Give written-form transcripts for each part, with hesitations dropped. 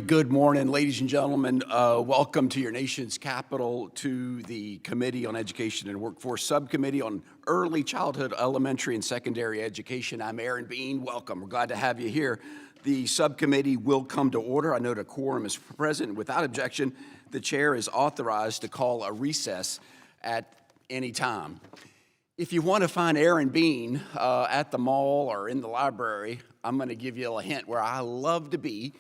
Good morning, ladies and gentlemen. Welcome to your nation's capital, to the Committee on Education and Workforce Subcommittee on Early Childhood, Elementary, and Secondary Education. I'm Aaron Bean. Welcome. We're glad to have you here. The subcommittee will come to order. I note a quorum is present. Without objection, the chair is authorized to call a recess at any time. If you want to find Aaron Bean at the mall or in the library, I'm going to give you a hint where I love to be.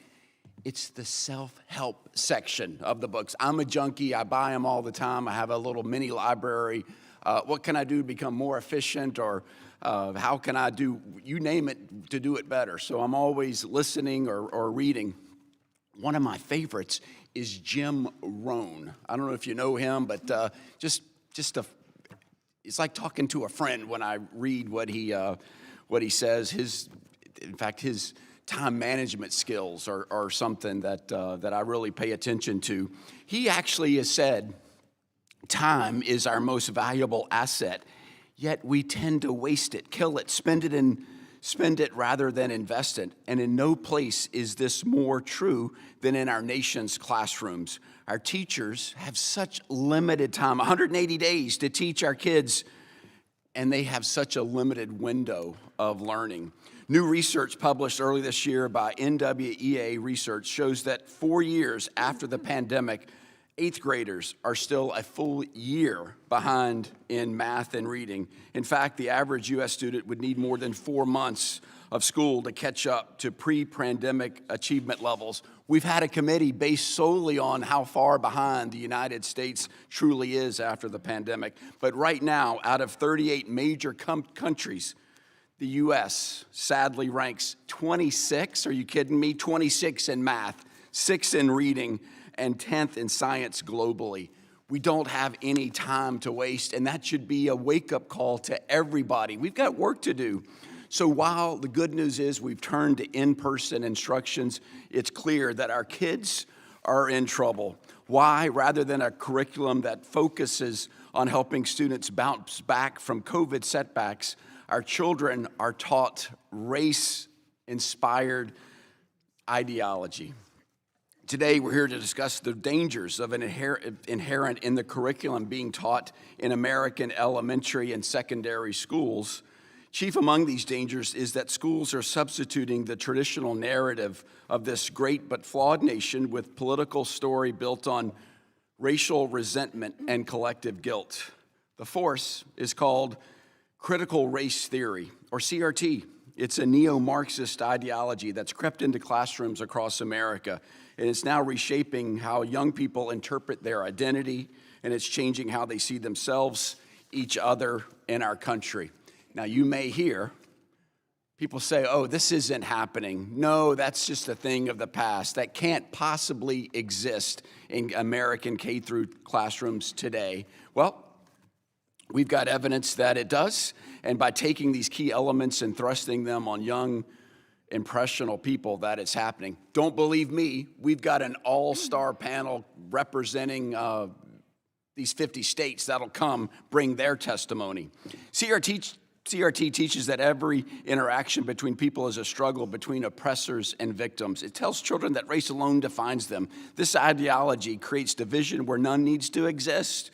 It's the self-help section of the books. I'm a junkie. I buy them all the time. I have a little mini library. What can I do to become more efficient, or how can I do, you name it, to do it better? So I'm always listening or reading. One of my favorites is Jim Rohn. I don't know if you know him, but it's like talking to a friend when I read what he says. His time management skills are something that I really pay attention to. He actually has said, time is our most valuable asset, yet we tend to waste it, kill it, spend it rather than invest it. And in no place is this more true than in our nation's classrooms. Our teachers have such limited time, 180 days to teach our kids, and they have such a limited window of learning. New research published early this year by NWEA Research shows that 4 years after the pandemic, 8th graders are still a full year behind in math and reading. In fact, the average U.S. student would need more than 4 months of school to catch up to pre-pandemic achievement levels. We've had a committee based solely on how far behind the United States truly is after the pandemic. But right now, out of 38 major countries, the U.S. sadly ranks 26, are you kidding me? 26 in math, 6 in reading, and 10th in science globally. We don't have any time to waste, and that should be a wake-up call to everybody. We've got work to do. So while the good news is we've turned to in-person instructions, it's clear that our kids are in trouble. Why? Rather than a curriculum that focuses on helping students bounce back from COVID setbacks, our children are taught race-inspired ideology. Today, we're here to discuss the dangers of an inherent in the curriculum being taught in American elementary and secondary schools. Chief among these dangers is that schools are substituting the traditional narrative of this great but flawed nation with political story built on racial resentment and collective guilt. The force is called critical race theory, or CRT. It's a neo-Marxist ideology that's crept into classrooms across America, and it's now reshaping how young people interpret their identity, and it's changing how they see themselves, each other, and our country. Now, you may hear people say, oh, this isn't happening. No, that's just a thing of the past. That can't possibly exist in American K through classrooms today. Well, we've got evidence that it does, and by taking these key elements and thrusting them on young, impressionable people, that it's happening. Don't believe me, we've got an all-star panel representing these 50 states that'll come bring their testimony. CRT teaches that every interaction between people is a struggle between oppressors and victims. It tells children that race alone defines them. This ideology creates division where none needs to exist,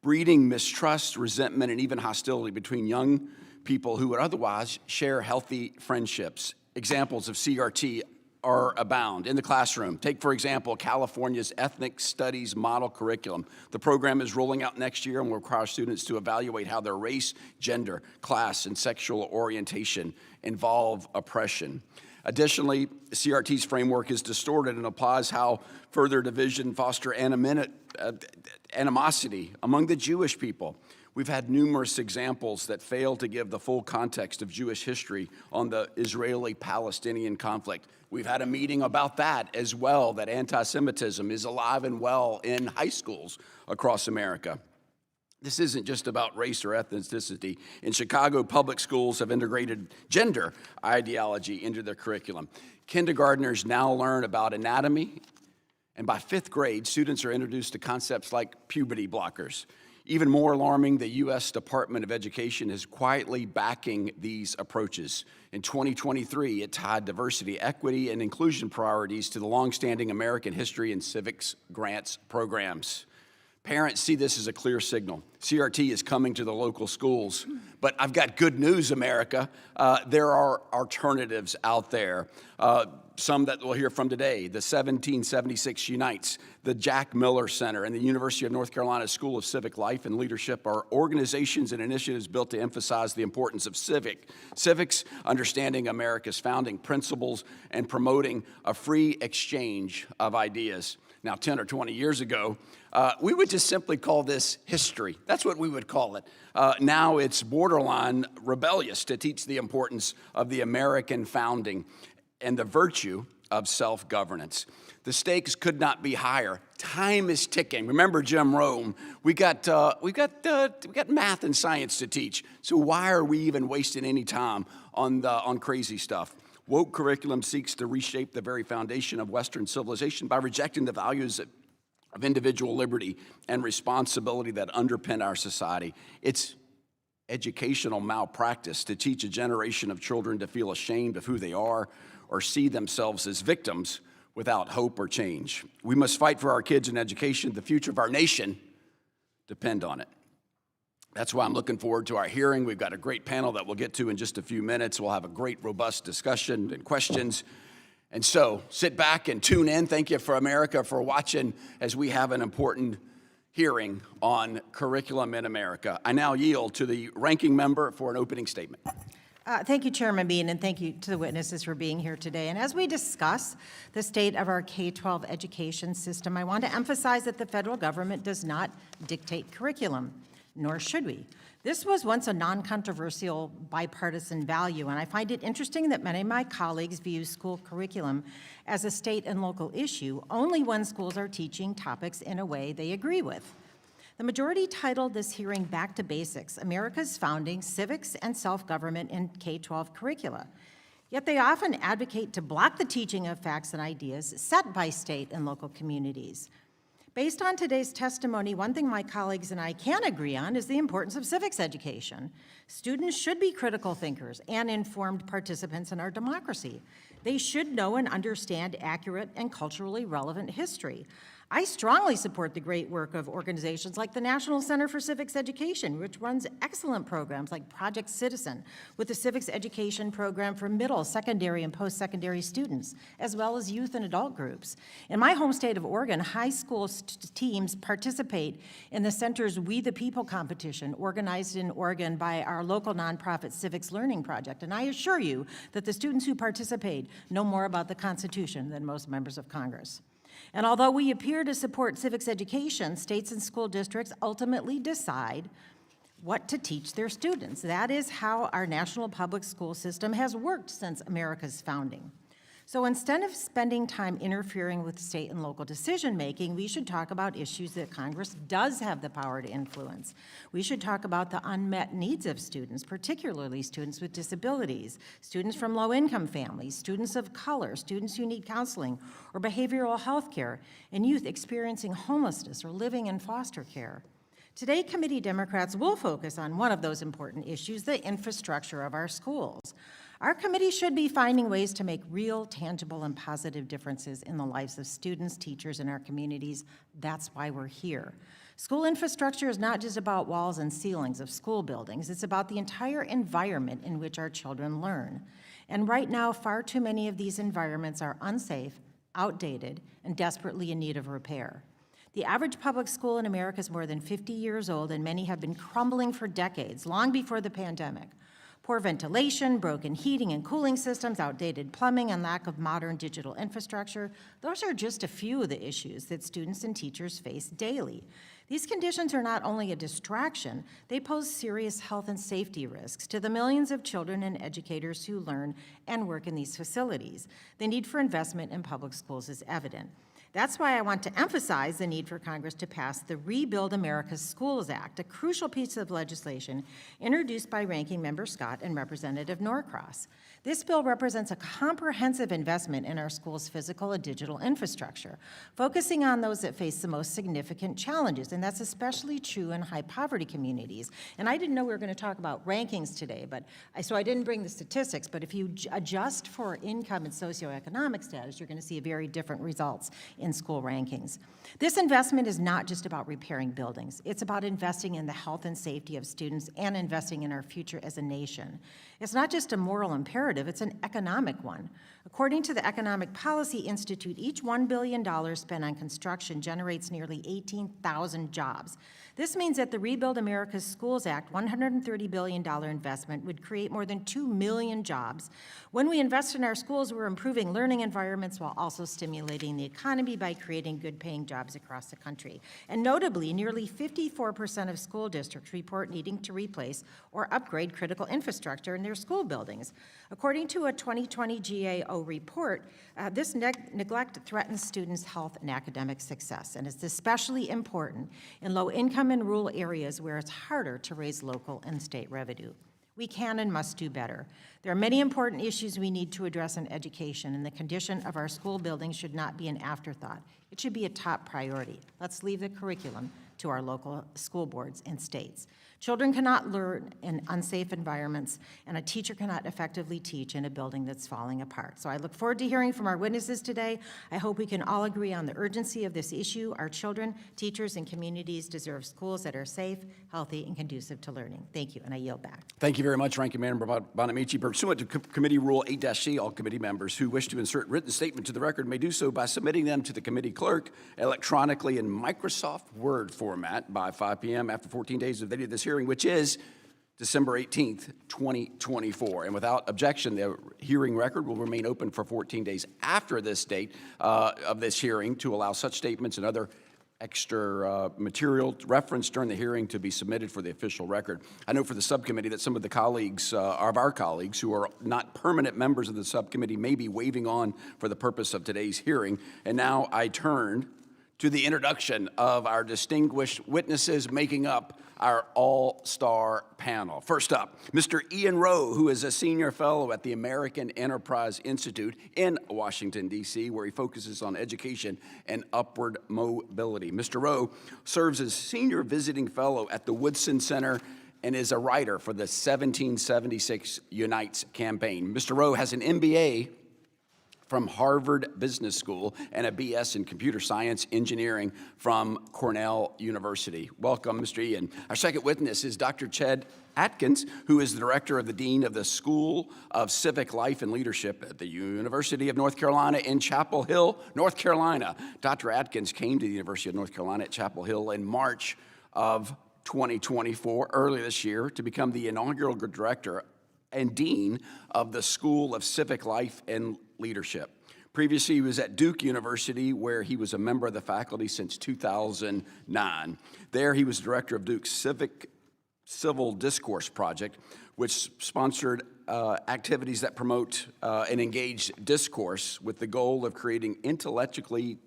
breeding mistrust, resentment, and even hostility between young people who would otherwise share healthy friendships. Examples of CRT are abound in the classroom. Take, for example, California's Ethnic Studies Model Curriculum. The program is rolling out next year and will require students to evaluate how their race, gender, class, and sexual orientation involve oppression. Additionally, CRT's framework is distorted and applies how further division foster animosity among the Jewish people. We've had numerous examples that fail to give the full context of Jewish history on the Israeli-Palestinian conflict. We've had a meeting about that as well, that anti-Semitism is alive and well in high schools across America. This isn't just about race or ethnicity. In Chicago, public schools have integrated gender ideology into their curriculum. Kindergartners now learn about anatomy, and by 5th grade, students are introduced to concepts like puberty blockers. Even more alarming, the U.S. Department of Education is quietly backing these approaches. In 2023, it tied diversity, equity, and inclusion priorities to the longstanding American history and civics grants programs. Parents see this as a clear signal. CRT is coming to the local schools. But I've got good news, America. There are alternatives out there. Some that we'll hear from today. The 1776 Unites, the Jack Miller Center, and the University of North Carolina School of Civic Life and Leadership are organizations and initiatives built to emphasize the importance of civics, understanding America's founding principles, and promoting a free exchange of ideas. Now, 10 or 20 years ago, we would just simply call this history. That's what we would call it. Now it's borderline rebellious to teach the importance of the American founding and the virtue of self-governance. The stakes could not be higher. Time is ticking. Remember Jim Rome? We got math and science to teach. So why are we even wasting any time on crazy stuff? Woke curriculum seeks to reshape the very foundation of Western civilization by rejecting the values of individual liberty and responsibility that underpin our society. It's educational malpractice to teach a generation of children to feel ashamed of who they are or see themselves as victims without hope or change. We must fight for our kids in education. The future of our nation depend on it. That's why I'm looking forward to our hearing. We've got a great panel that we'll get to in just a few minutes. We'll have a great, robust discussion and questions. And so sit back and tune in. Thank you for America for watching as we have an important hearing on curriculum in America. I now yield to the ranking member for an opening statement. Thank you, Chairman Bean, and thank you to the witnesses for being here today. And as we discuss the state of our K-12 education system, I want to emphasize that the federal government does not dictate curriculum, nor should we. This was once a non-controversial bipartisan value, and I find it interesting that many of my colleagues view school curriculum as a state and local issue only when schools are teaching topics in a way they agree with. The majority titled this hearing Back to Basics, America's Founding, Civics and Self-Government in K-12 Curricula. Yet they often advocate to block the teaching of facts and ideas set by state and local communities. Based on today's testimony, one thing my colleagues and I can agree on is the importance of civics education. Students should be critical thinkers and informed participants in our democracy. They should know and understand accurate and culturally relevant history. I strongly support the great work of organizations like the National Center for Civics Education, which runs excellent programs like Project Citizen, with the civics education program for middle, secondary, and post-secondary students, as well as youth and adult groups. In my home state of Oregon, high school teams participate in the center's We the People competition, organized in Oregon by our local nonprofit Civics Learning Project. And I assure you that the students who participate know more about the Constitution than most members of Congress. And although we appear to support civics education, states and school districts ultimately decide what to teach their students. That is how our national public school system has worked since America's founding. So instead of spending time interfering with state and local decision-making, we should talk about issues that Congress does have the power to influence. We should talk about the unmet needs of students, particularly students with disabilities, students from low-income families, students of color, students who need counseling or behavioral health care, and youth experiencing homelessness or living in foster care. Today, committee Democrats will focus on one of those important issues, the infrastructure of our schools. Our committee should be finding ways to make real, tangible, and positive differences in the lives of students, teachers, and our communities. That's why we're here. School infrastructure is not just about walls and ceilings of school buildings. It's about the entire environment in which our children learn. And right now, far too many of these environments are unsafe, outdated, and desperately in need of repair. The average public school in America is more than 50 years old, and many have been crumbling for decades, long before the pandemic. Poor ventilation, broken heating and cooling systems, outdated plumbing, and lack of modern digital infrastructure, those are just a few of the issues that students and teachers face daily. These conditions are not only a distraction, they pose serious health and safety risks to the millions of children and educators who learn and work in these facilities. The need for investment in public schools is evident. That's why I want to emphasize the need for Congress to pass the Rebuild America's Schools Act, a crucial piece of legislation introduced by Ranking Member Scott and Representative Norcross. This bill represents a comprehensive investment in our schools' physical and digital infrastructure, focusing on those that face the most significant challenges, and that's especially true in high-poverty communities. And I didn't know we were going to talk about rankings today, so I didn't bring the statistics, but if you adjust for income and socioeconomic status, you're going to see very different results in school rankings. This investment is not just about repairing buildings. It's about investing in the health and safety of students and investing in our future as a nation. It's not just a moral imperative, it's an economic one. According to the Economic Policy Institute, each $1 billion spent on construction generates nearly 18,000 jobs. This means that the Rebuild America's Schools Act $130 billion investment would create more than 2 million jobs. When we invest in our schools, we're improving learning environments while also stimulating the economy by creating good-paying jobs across the country. And notably, nearly 54% of school districts report needing to replace or upgrade critical infrastructure in their school buildings. According to a 2020 GAO report, this neglect threatens students' health and academic success, and it's especially important in low-income and rural areas where it's harder to raise local and state revenue. We can and must do better. There are many important issues we need to address in education, and the condition of our school buildings should not be an afterthought. It should be a top priority. Let's leave the curriculum to our local school boards and states. Children cannot learn in unsafe environments, and a teacher cannot effectively teach in a building that's falling apart. So I look forward to hearing from our witnesses today. I hope we can all agree on the urgency of this issue. Our children, teachers, and communities deserve schools that are safe, healthy, and conducive to learning. Thank you, and I yield back. Thank you very much, Ranking Member Bonamici. Pursuant to Committee Rule 8-C, all committee members who wish to insert written statement to the record may do so by submitting them to the committee clerk electronically in Microsoft Word format by 5 p.m. after 14 days of the date of this hearing, which is December 18th, 2024. And without objection, the hearing record will remain open for 14 days after this date of this hearing to allow such statements and other extra material referenced during the hearing to be submitted for the official record. I know for the subcommittee that some of the colleagues, of our colleagues who are not permanent members of the subcommittee may be waving on for the purpose of today's hearing. And now I turn to the introduction of our distinguished witnesses making up our all-star panel. First up, Mr. Ian Rowe, who is a senior fellow at the American Enterprise Institute in Washington, D.C., where he focuses on education and upward mobility. Mr. Rowe serves as senior visiting fellow at the Woodson Center and is a writer for the 1776 Unites campaign. Mr. Rowe has an MBA from Harvard Business School and a BS in Computer Science Engineering from Cornell University. Welcome, Mr. Ian. Our second witness is Dr. Ched Atkins, who is the director of the Dean of the School of Civic Life and Leadership at the University of North Carolina in Chapel Hill, North Carolina. Dr. Atkins came to the University of North Carolina at Chapel Hill in March of 2024, early this year, to become the inaugural director and dean of the School of Civic Life and Leadership. Previously, he was at Duke University, where he was a member of the faculty since 2009. There, he was director of Duke's Civil Discourse Project, which sponsored activities that promote and engage discourse with the goal of creating intellectually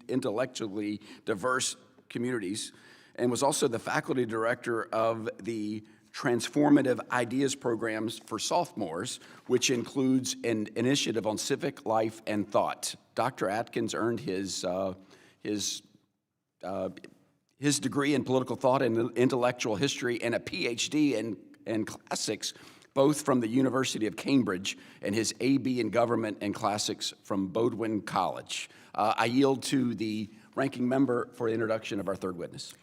diverse communities, and was also the faculty director of the Transformative Ideas programs for sophomores, which includes an initiative on civic life and thought. Dr. Atkins earned his degree in political thought and intellectual history and a PhD in classics, both from the University of Cambridge, and his AB in government and classics from Bowdoin College. I yield to the ranking member for the introduction of our third witness.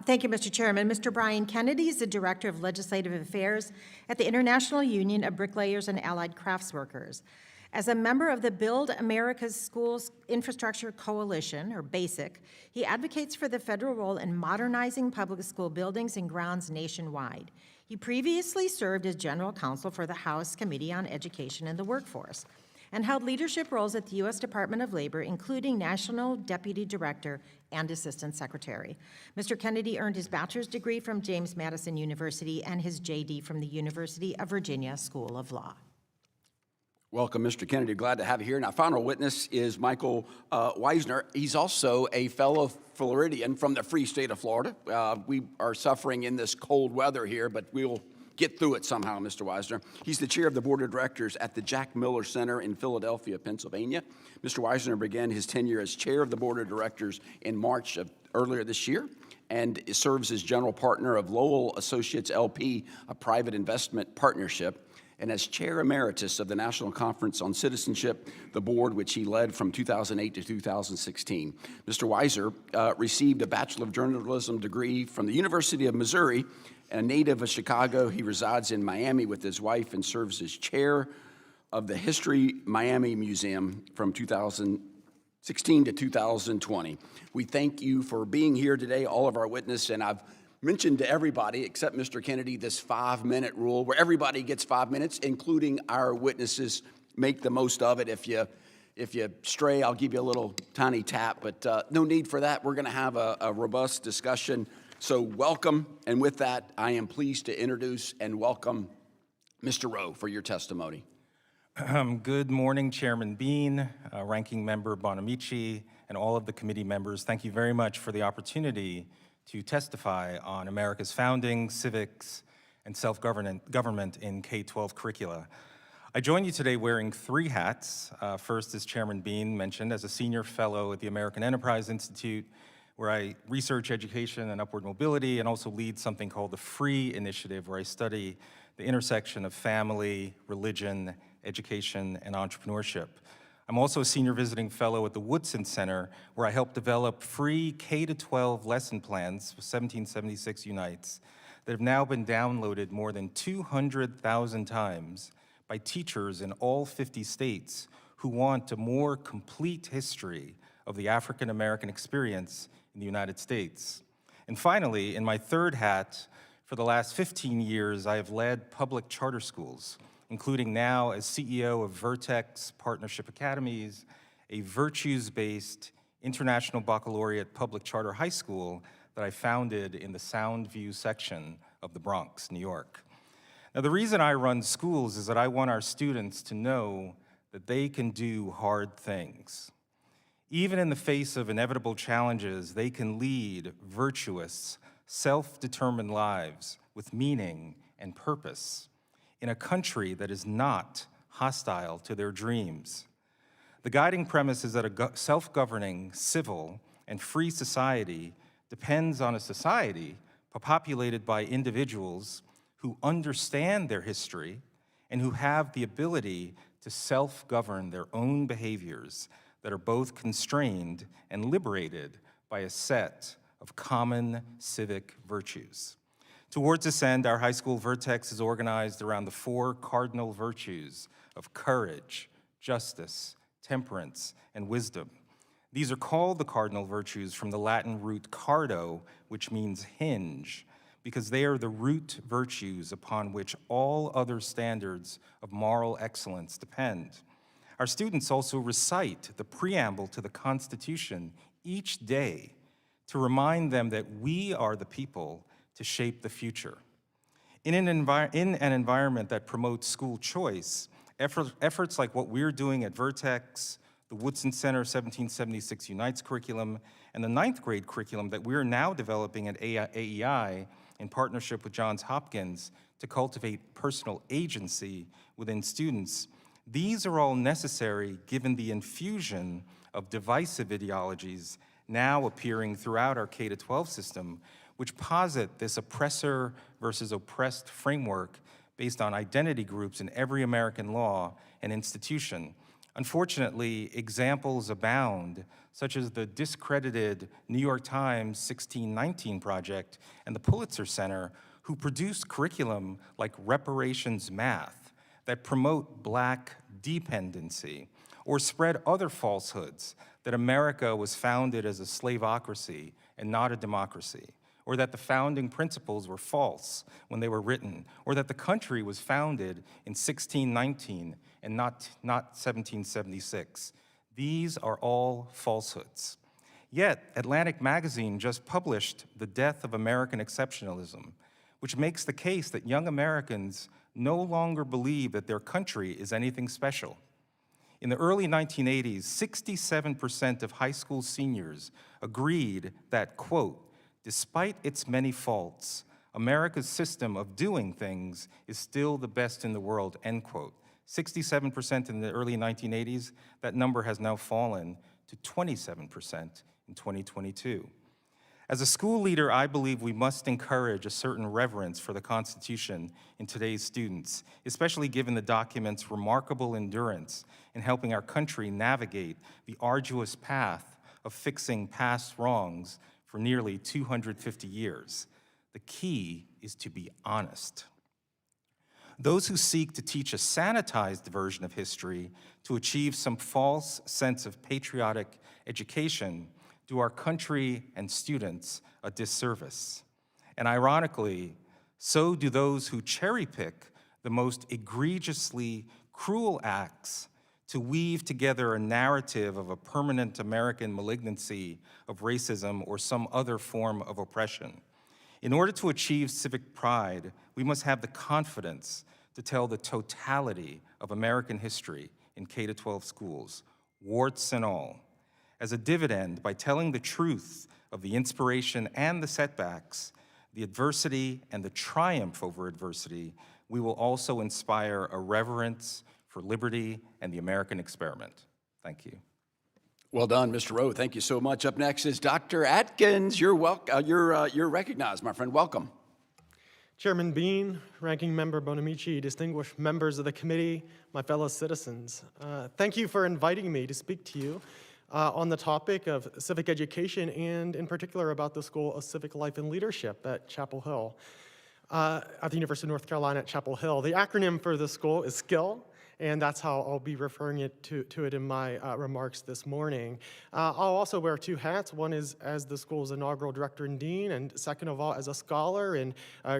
Thank you, Mr. Chairman. Mr. Brian Kennedy is the Director of Legislative Affairs at the International Union of Bricklayers and Allied Craftsworkers. As a member of the Build America's Schools Infrastructure Coalition, or BASIC, he advocates for the federal role in modernizing public school buildings and grounds nationwide. He previously served as General Counsel for the House Committee on Education and the Workforce, and held leadership roles at the U.S. Department of Labor, including National Deputy Director and Assistant Secretary. Mr. Kennedy earned his bachelor's degree from James Madison University and his JD from the University of Virginia School of Law. Welcome, Mr. Kennedy. Glad to have you here. Now, final witness is Michael Weisner. He's also a fellow Floridian from the free state of Florida. We are suffering in this cold weather here, but we'll get through it somehow, Mr. Weisner. He's the chair of the board of directors at the Jack Miller Center in Philadelphia, Pennsylvania. Mr. Weisner began his tenure as chair of the board of directors in March of earlier this year and serves as general partner of Lowell Associates LP, a private investment partnership, and as chair emeritus of the National Conference on Citizenship, the board which he led from 2008 to 2016. Mr. Weiser received a Bachelor of Journalism degree from the University of Missouri. A native of Chicago, he resides in Miami with his wife and serves as chair of the History Miami Museum from 2016 to 2020. We thank you for being here today, all of our witnesses, and I've mentioned to everybody except Mr. Kennedy this 5-minute rule where everybody gets 5 minutes, including our witnesses. Make the most of it. If you stray, I'll give you a little tiny tap, but no need for that. We're going to have a robust discussion. So welcome, and with that, I am pleased to introduce and welcome Mr. Rowe for your testimony. Good morning, Chairman Bean, Ranking Member Bonamici, and all of the committee members. Thank you very much for the opportunity to testify on America's founding, civics, and self-government in K-12 curricula. I join you today wearing 3 hats. First, as Chairman Bean mentioned, as a senior fellow at the American Enterprise Institute, where I research education and upward mobility and also lead something called the FREE Initiative, where I study the intersection of family, religion, education, and entrepreneurship. I'm also a senior visiting fellow at the Woodson Center, where I help develop free K-12 lesson plans, 1776 Unites, that have now been downloaded more than 200,000 times by teachers in all 50 states who want a more complete history of the African American experience in the United States. And finally, in my 3rd hat, for the last 15 years, I have led public charter schools, including now as CEO of Vertex Partnership Academies, a virtues-based international baccalaureate public charter high school that I founded in the Soundview section of the Bronx, New York. Now, the reason I run schools is that I want our students to know that they can do hard things. Even in the face of inevitable challenges, they can lead virtuous, self-determined lives with meaning and purpose in a country that is not hostile to their dreams. The guiding premise is that a self-governing, civil, and free society depends on a society populated by individuals who understand their history and who have the ability to self-govern their own behaviors that are both constrained and liberated by a set of common civic virtues. Towards this end, our high school Vertex is organized around the 4 cardinal virtues of courage, justice, temperance, and wisdom. These are called the cardinal virtues from the Latin root cardo, which means hinge, because they are the root virtues upon which all other standards of moral excellence depend. Our students also recite the preamble to the Constitution each day to remind them that we are the people to shape the future. In an environment that promotes school choice, efforts like what we're doing at Vertex, the Woodson Center 1776 Unites curriculum, and the 9th grade curriculum that we're now developing at AEI in partnership with Johns Hopkins to cultivate personal agency within students, these are all necessary given the infusion of divisive ideologies now appearing throughout our K-12 system, which posit this oppressor versus oppressed framework based on identity groups in every American law and institution. Unfortunately, examples abound, such as the discredited New York Times 1619 Project and the Pulitzer Center, who produced curriculum like reparations math that promote Black dependency, or spread other falsehoods that America was founded as a slaveocracy and not a democracy, or that the founding principles were false when they were written, or that the country was founded in 1619 and not 1776. These are all falsehoods. Yet, Atlantic Magazine just published The Death of American Exceptionalism, which makes the case that young Americans no longer believe that their country is anything special. In the early 1980s, 67% of high school seniors agreed that, quote, despite its many faults, America's system of doing things is still the best in the world, end quote. 67% in the early 1980s, that number has now fallen to 27% in 2022. As a school leader, I believe we must encourage a certain reverence for the Constitution in today's students, especially given the document's remarkable endurance in helping our country navigate the arduous path of fixing past wrongs for nearly 250 years. The key is to be honest. Those who seek to teach a sanitized version of history to achieve some false sense of patriotic education do our country and students a disservice. And ironically, so do those who cherry-pick the most egregiously cruel acts to weave together a narrative of a permanent American malignancy of racism or some other form of oppression. In order to achieve civic pride, we must have the confidence to tell the totality of American history in K-12 schools, warts and all. As a dividend, by telling the truth of the inspiration and the setbacks, the adversity and the triumph over adversity, we will also inspire a reverence for liberty and the American experiment. Thank you. Well done, Mr. Rowe. Thank you so much. Up next is Dr. Atkins. You're recognized, my friend. Welcome. Chairman Bean, Ranking Member Bonamici, distinguished members of the committee, my fellow citizens, thank you for inviting me to speak to you on the topic of civic education and in particular about the School of Civic Life and Leadership at Chapel Hill, at the University of North Carolina at Chapel Hill. The acronym for the school is SKILL, and that's how I'll be referring to it in my remarks this morning. I'll also wear two hats. One is as the school's inaugural director and dean, and second of all, as a scholar in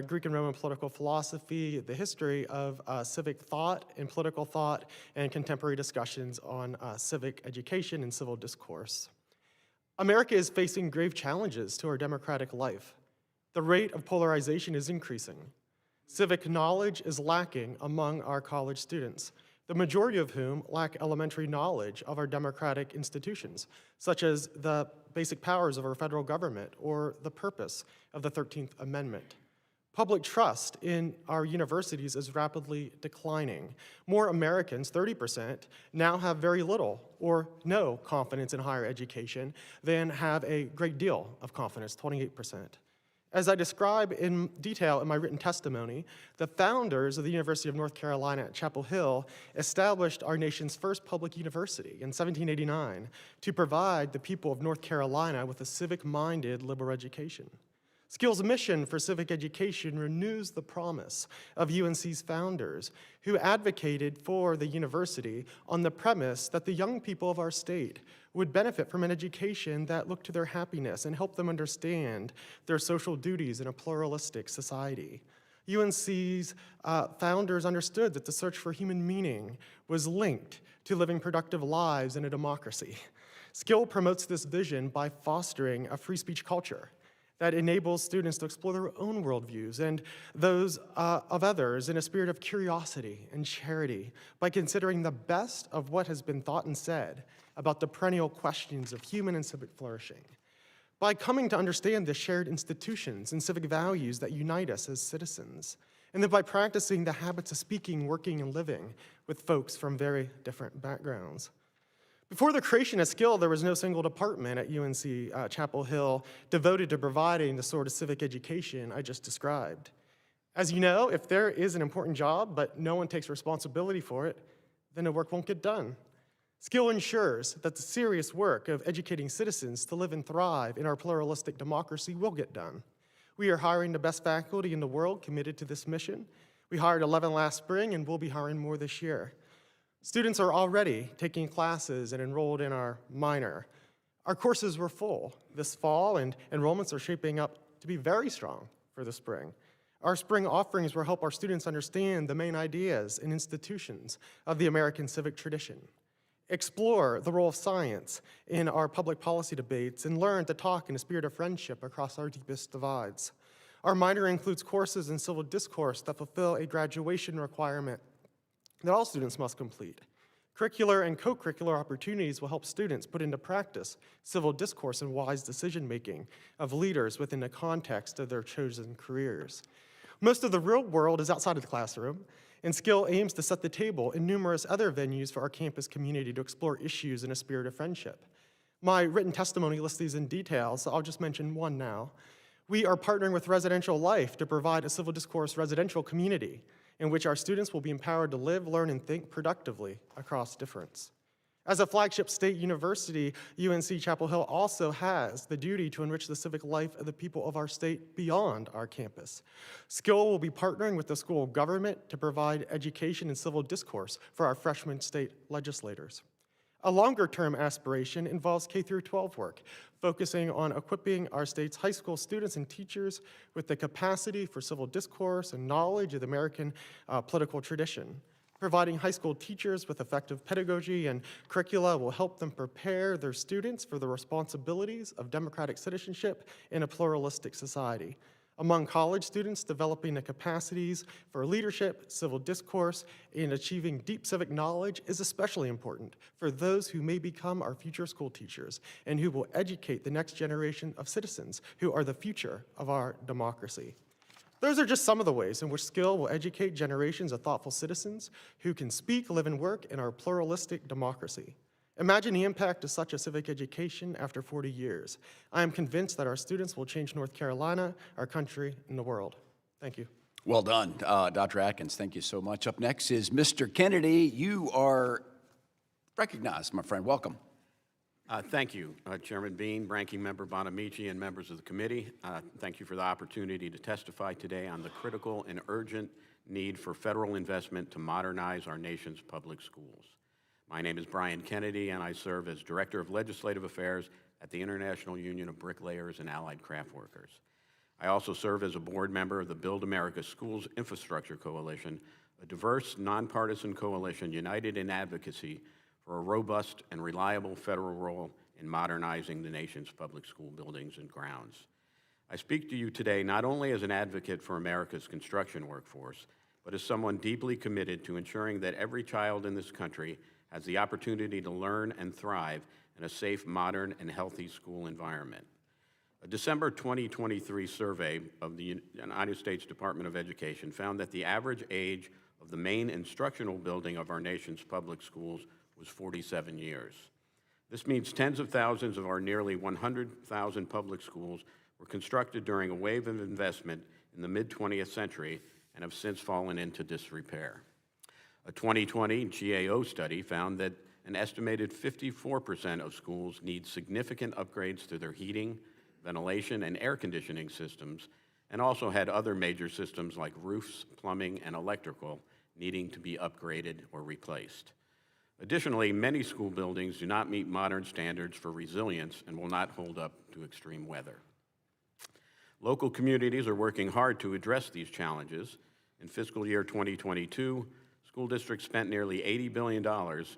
Greek and Roman political philosophy, the history of civic thought and political thought, and contemporary discussions on civic education and civil discourse. America is facing grave challenges to our democratic life. The rate of polarization is increasing. Civic knowledge is lacking among our college students, the majority of whom lack elementary knowledge of our democratic institutions, such as the basic powers of our federal government or the purpose of the 13th Amendment. Public trust in our universities is rapidly declining. More Americans, 30%, now have very little or no confidence in higher education than have a great deal of confidence, 28%. As I describe in detail in my written testimony, the founders of the University of North Carolina at Chapel Hill established our nation's first public university in 1789 to provide the people of North Carolina with a civic-minded liberal education. Skill's mission for civic education renews the promise of UNC's founders, who advocated for the university on the premise that the young people of our state would benefit from an education that looked to their happiness and helped them understand their social duties in a pluralistic society. UNC's founders understood that the search for human meaning was linked to living productive lives in a democracy. Skill promotes this vision by fostering a free speech culture that enables students to explore their own worldviews and those of others in a spirit of curiosity and charity by considering the best of what has been thought and said about the perennial questions of human and civic flourishing. By coming to understand the shared institutions and civic values that unite us as citizens, and then by practicing the habits of speaking, working, and living with folks from very different backgrounds. Before the creation of Skill, there was no single department at UNC Chapel Hill devoted to providing the sort of civic education I just described. As you know, if there is an important job, but no one takes responsibility for it, then the work won't get done. Skill ensures that the serious work of educating citizens to live and thrive in our pluralistic democracy will get done. We are hiring the best faculty in the world committed to this mission. We hired 11 last spring, and we'll be hiring more this year. Students are already taking classes and enrolled in our minor. Our courses were full this fall, and enrollments are shaping up to be very strong for the spring. Our spring offerings will help our students understand the main ideas and institutions of the American civic tradition, explore the role of science in our public policy debates, and learn to talk in a spirit of friendship across our deepest divides. Our minor includes courses in civil discourse that fulfill a graduation requirement that all students must complete. Curricular and co-curricular opportunities will help students put into practice civil discourse and wise decision-making of leaders within the context of their chosen careers. Most of the real world is outside of the classroom, and Skill aims to set the table in numerous other venues for our campus community to explore issues in a spirit of friendship. My written testimony lists these in detail, so I'll just mention one now. We are partnering with Residential Life to provide a civil discourse residential community in which our students will be empowered to live, learn, and think productively across difference. As a flagship state university, UNC Chapel Hill also has the duty to enrich the civic life of the people of our state beyond our campus. Skill will be partnering with the School of Government to provide education and civil discourse for our freshman state legislators. A longer-term aspiration involves K-12 work, focusing on equipping our state's high school students and teachers with the capacity for civil discourse and knowledge of the American political tradition. Providing high school teachers with effective pedagogy and curricula will help them prepare their students for the responsibilities of democratic citizenship in a pluralistic society. Among college students, developing the capacities for leadership, civil discourse, and achieving deep civic knowledge is especially important for those who may become our future school teachers and who will educate the next generation of citizens who are the future of our democracy. Those are just some of the ways in which Skill will educate generations of thoughtful citizens who can speak, live, and work in our pluralistic democracy. Imagine the impact of such a civic education after 40 years. I am convinced that our students will change North Carolina, our country, and the world. Thank you. Well done, Dr. Atkins. Thank you so much. Up next is Mr. Kennedy. You are recognized, my friend. Welcome. Thank you, Chairman Bean, Ranking Member Bonamici, and members of the committee. Thank you for the opportunity to testify today on the critical and urgent need for federal investment to modernize our nation's public schools. My name is Brian Kennedy, and I serve as Director of Legislative Affairs at the International Union of Bricklayers and Allied Craft Workers. I also serve as a board member of the Build America Schools Infrastructure Coalition, a diverse, nonpartisan coalition united in advocacy for a robust and reliable federal role in modernizing the nation's public school buildings and grounds. I speak to you today not only as an advocate for America's construction workforce, but as someone deeply committed to ensuring that every child in this country has the opportunity to learn and thrive in a safe, modern, and healthy school environment. A December 2023 survey of the United States Department of Education found that the average age of the main instructional building of our nation's public schools was 47 years. This means tens of thousands of our nearly 100,000 public schools were constructed during a wave of investment in the mid-20th century and have since fallen into disrepair. A 2020 GAO study found that an estimated 54% of schools need significant upgrades to their heating, ventilation, and air conditioning systems, and also had other major systems like roofs, plumbing, and electrical needing to be upgraded or replaced. Additionally, many school buildings do not meet modern standards for resilience and will not hold up to extreme weather. Local communities are working hard to address these challenges. In fiscal year 2022, school districts spent nearly $80 billion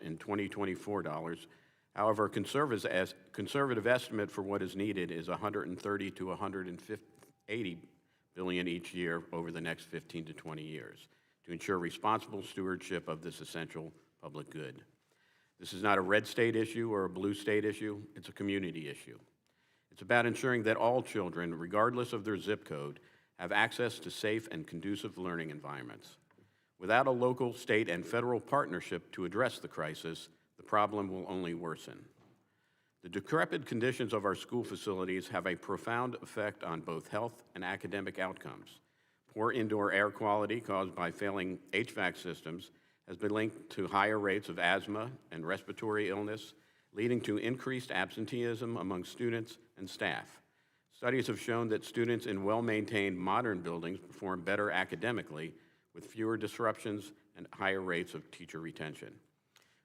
in 2024 dollars. However, a conservative estimate for what is needed is $130 to $180 billion each year over the next 15 to 20 years to ensure responsible stewardship of this essential public good. This is not a red state issue or a blue state issue, it's a community issue. It's about ensuring that all children, regardless of their zip code, have access to safe and conducive learning environments. Without a local, state, and federal partnership to address the crisis, the problem will only worsen. The decrepit conditions of our school facilities have a profound effect on both health and academic outcomes. Poor indoor air quality caused by failing HVAC systems has been linked to higher rates of asthma and respiratory illness, leading to increased absenteeism among students and staff. Studies have shown that students in well-maintained modern buildings perform better academically with fewer disruptions and higher rates of teacher retention.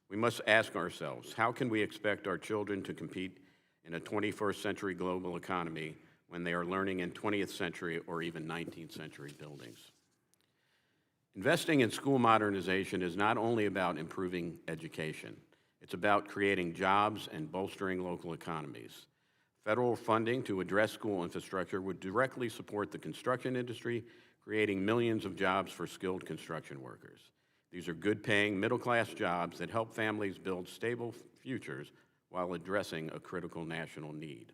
We must ask ourselves, how can we expect our children to compete in a 21st century global economy when they are learning in 20th century or even 19th century buildings? Investing in school modernization is not only about improving education, it's about creating jobs and bolstering local economies. Federal funding to address school infrastructure would directly support the construction industry, creating millions of jobs for skilled construction workers. These are good-paying, middle-class jobs that help families build stable futures while addressing a critical national need.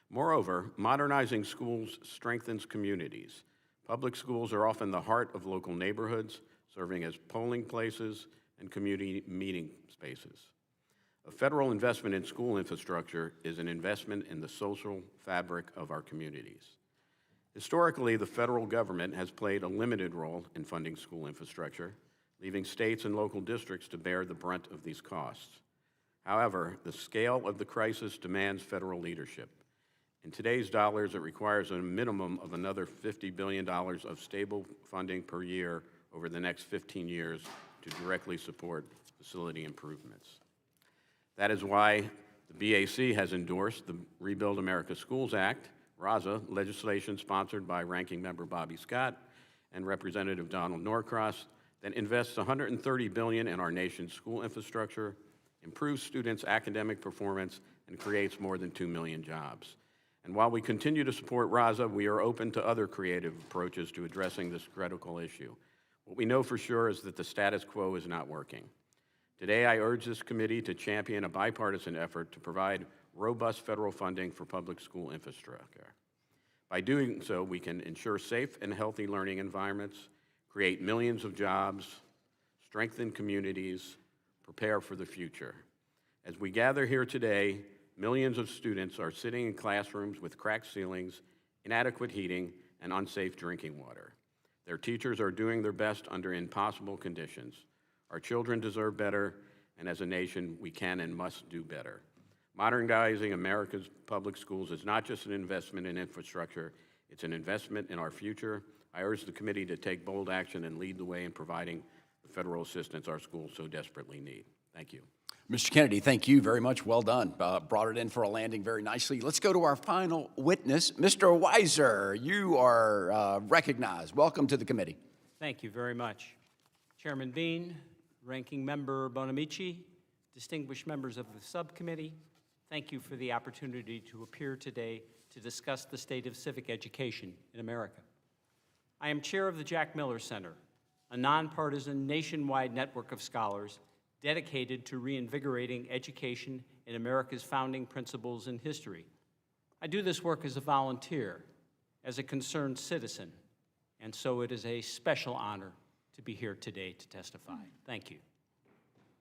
Moreover, modernizing schools strengthens communities. Public schools are often the heart of local neighborhoods, serving as polling places and community meeting spaces. A federal investment in school infrastructure is an investment in the social fabric of our communities. Historically, the federal government has played a limited role in funding school infrastructure, leaving states and local districts to bear the brunt of these costs. However, the scale of the crisis demands federal leadership. In today's dollars, it requires a minimum of another $50 billion of stable funding per year over the next 15 years to directly support facility improvements. That is why the BAC has endorsed the Rebuild America Schools Act, RASA, legislation sponsored by Ranking Member Bobby Scott and Representative Donald Norcross, that invests $130 billion in our nation's school infrastructure, improves students' academic performance, and creates more than 2 million jobs. And while we continue to support RASA, we are open to other creative approaches to addressing this critical issue. What we know for sure is that the status quo is not working. Today, I urge this committee to champion a bipartisan effort to provide robust federal funding for public school infrastructure. By doing so, we can ensure safe and healthy learning environments, create millions of jobs, strengthen communities, prepare for the future. As we gather here today, millions of students are sitting in classrooms with cracked ceilings, inadequate heating, and unsafe drinking water. Their teachers are doing their best under impossible conditions. Our children deserve better, and as a nation, we can and must do better. Modernizing America's public schools is not just an investment in infrastructure, it's an investment in our future. I urge the committee to take bold action and lead the way in providing the federal assistance our schools so desperately need. Thank you. Mr. Kennedy, thank you very much. Well done. Brought it in for a landing very nicely. Let's go to our final witness. Mr. Weiser, you are recognized. Welcome to the committee. Thank you very much. Chairman Bean, Ranking Member Bonamici, distinguished members of the subcommittee, thank you for the opportunity to appear today to discuss the state of civic education in America. I am chair of the Jack Miller Center, a nonpartisan nationwide network of scholars dedicated to reinvigorating education in America's founding principles and history. I do this work as a volunteer, as a concerned citizen, and so it is a special honor to be here today to testify. Thank you.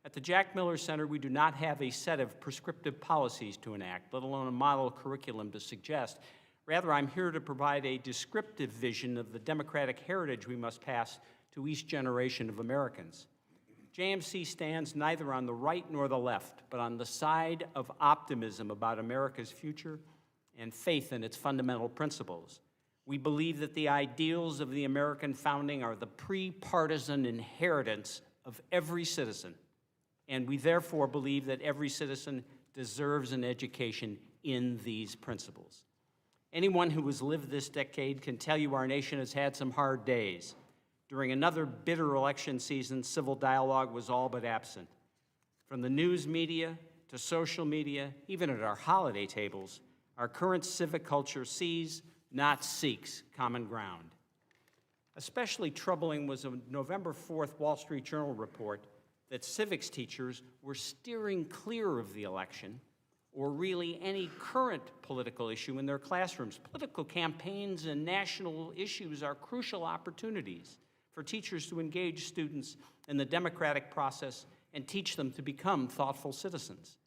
At the Jack Miller Center, we do not have a set of prescriptive policies to enact, let alone a model curriculum to suggest. Rather, I'm here to provide a descriptive vision of the democratic heritage we must pass to each generation of Americans. JMC stands neither on the right nor the left, but on the side of optimism about America's future and faith in its fundamental principles. We believe that the ideals of the American founding are the pre-partisan inheritance of every citizen, and we therefore believe that every citizen deserves an education in these principles. Anyone who has lived this decade can tell you our nation has had some hard days. During another bitter election season, civil dialogue was all but absent. From the news media to social media, even at our holiday tables, our current civic culture sees, not seeks, common ground. Especially troubling was a November 4th Wall Street Journal report that civics teachers were steering clear of the election or really any current political issue in their classrooms. Political campaigns and national issues are crucial opportunities for teachers to engage students in the democratic process and teach them to become thoughtful citizens.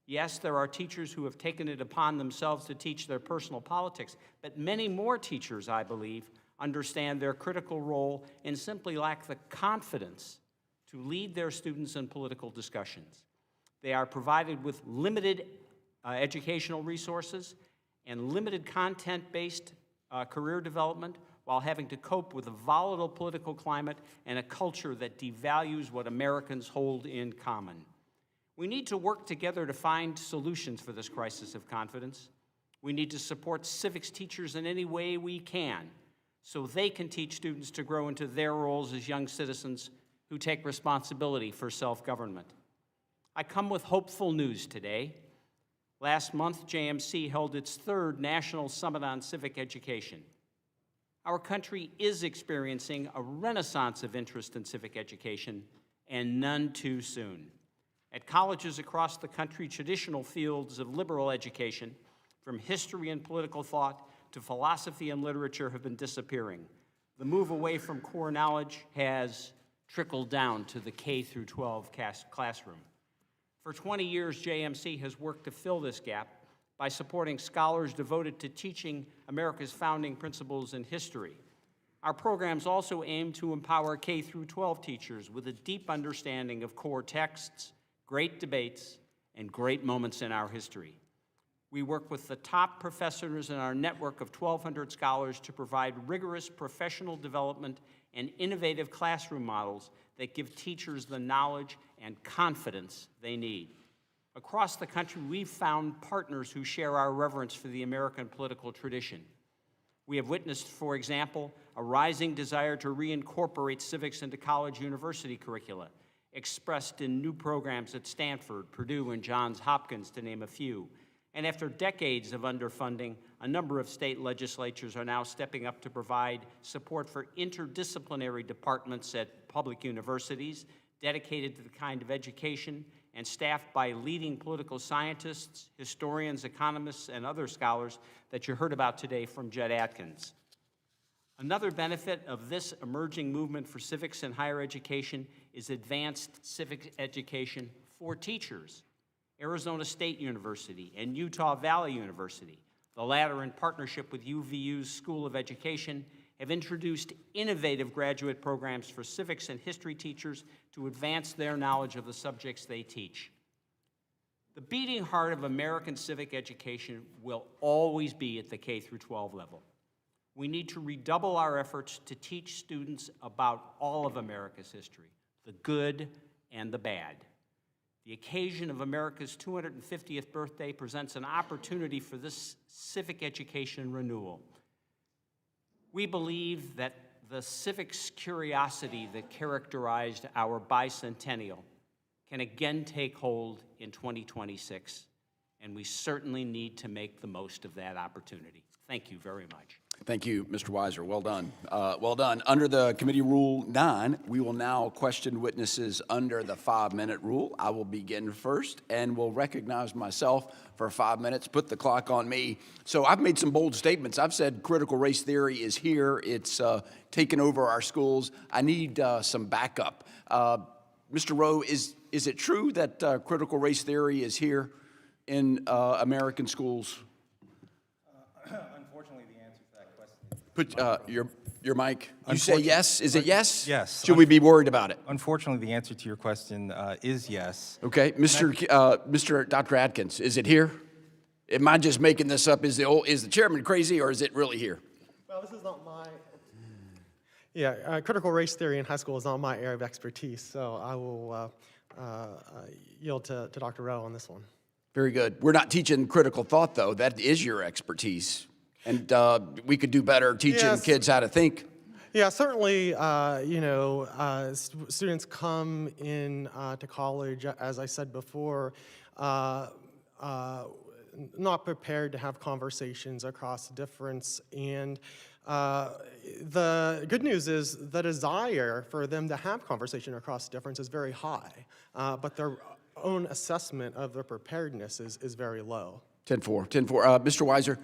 Yes, there are teachers who have taken it upon themselves to teach their personal politics, but many more teachers, I believe, understand their critical role and simply lack the confidence to lead their students in political discussions. They are provided with limited educational resources and limited content-based career development while having to cope with a volatile political climate and a culture that devalues what Americans hold in common. We need to work together to find solutions for this crisis of confidence. We need to support civics teachers in any way we can so they can teach students to grow into their roles as young citizens who take responsibility for self-government. I come with hopeful news today. Last month, JMC held its third National Summit on Civic Education. Our country is experiencing a renaissance of interest in civic education, and none too soon. At colleges across the country, traditional fields of liberal education, from history and political thought to philosophy and literature, have been disappearing. The move away from core knowledge has trickled down to the K-12 classroom. For 20 years, JMC has worked to fill this gap by supporting scholars devoted to teaching America's founding principles in history. Our programs also aim to empower K-12 teachers with a deep understanding of core texts, great debates, and great moments in our history. We work with the top professors in our network of 1,200 scholars to provide rigorous professional development and innovative classroom models that give teachers the knowledge and confidence they need. Across the country, we've found partners who share our reverence for the American political tradition. We have witnessed, for example, a rising desire to reincorporate civics into college university curricula, expressed in new programs at Stanford, Purdue, and Johns Hopkins, to name a few. And after decades of underfunding, a number of state legislatures are now stepping up to provide support for interdisciplinary departments at public universities dedicated to the kind of education and staffed by leading political scientists, historians, economists, and other scholars that you heard about today from Judd Atkins. Another benefit of this emerging movement for civics in higher education is advanced civic education for teachers. Arizona State University and Utah Valley University, the latter in partnership with UVU's School of Education, have introduced innovative graduate programs for civics and history teachers to advance their knowledge of the subjects they teach. The beating heart of American civic education will always be at the K-12 level. We need to redouble our efforts to teach students about all of America's history, the good and the bad. The occasion of America's 250th birthday presents an opportunity for this civic education renewal. We believe that the civics curiosity that characterized our bicentennial can again take hold in 2026, and we certainly need to make the most of that opportunity. Thank you very much. Thank you, Mr. Weiser. Well done. Well done. Under the Committee Rule 9, we will now question witnesses under the 5-minute rule. I will begin first and will recognize myself for 5 minutes, put the clock on me. So I've made some bold statements. I've said critical race theory is here. It's taken over our schools. I need some backup. Mr. Rowe, is it true that critical race theory is here in American schools? Unfortunately, the answer to that question. Put your mic. You say yes? Is it yes? Yes. Should we be worried about it? Unfortunately, the answer to your question is yes. Okay, Dr. Atkins, is it here? Am I just making this up? Is the chairman crazy, or is it really here? Well, this is not my. Yeah, critical race theory in high school is not my area of expertise, so I will yield to Dr. Rowe on this one. Very good. We're not teaching critical thought, though. That is your expertise. And we could do better teaching kids how to think. Yeah, certainly, students come in to college, as I said before, not prepared to have conversations across difference. And the good news is the desire for them to have conversation across difference is very high, but their own assessment of their preparedness is very low. 10-4. Mr. Weiser,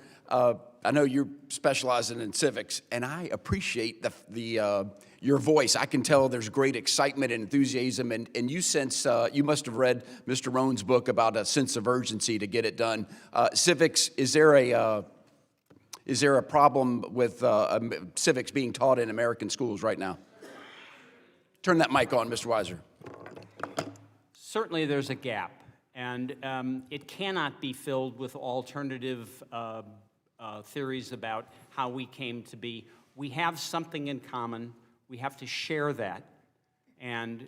I know you're specializing in civics, and I appreciate your voice. I can tell there's great excitement and enthusiasm, and you sense, you must have read Mr. Roan's book about a sense of urgency to get it done. Civics, is there a problem with civics being taught in American schools right now? Turn that mic on, Mr. Weiser. Certainly there's a gap, and it cannot be filled with alternative theories about how we came to be. We have something in common. We have to share that, and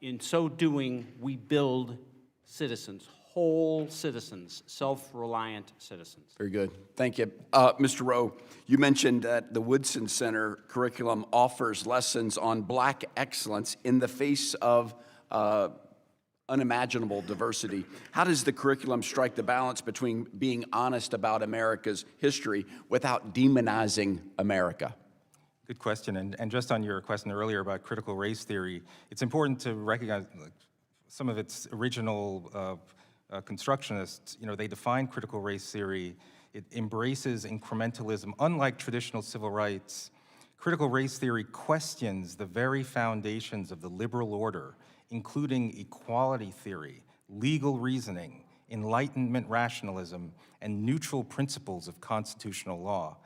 in so doing, we build citizens, whole citizens, self-reliant citizens. Very good. Thank you. Mr. Rowe, you mentioned that the Woodson Center curriculum offers lessons on Black excellence in the face of unimaginable diversity. How does the curriculum strike the balance between being honest about America's history without demonizing America? Good question. And just on your question earlier about critical race theory, it's important to recognize some of its original constructionists, they define critical race theory. It embraces incrementalism. Unlike traditional civil rights, critical race theory questions the very foundations of the liberal order, including equality theory, legal reasoning, Enlightenment rationalism, and neutral principles of constitutional law.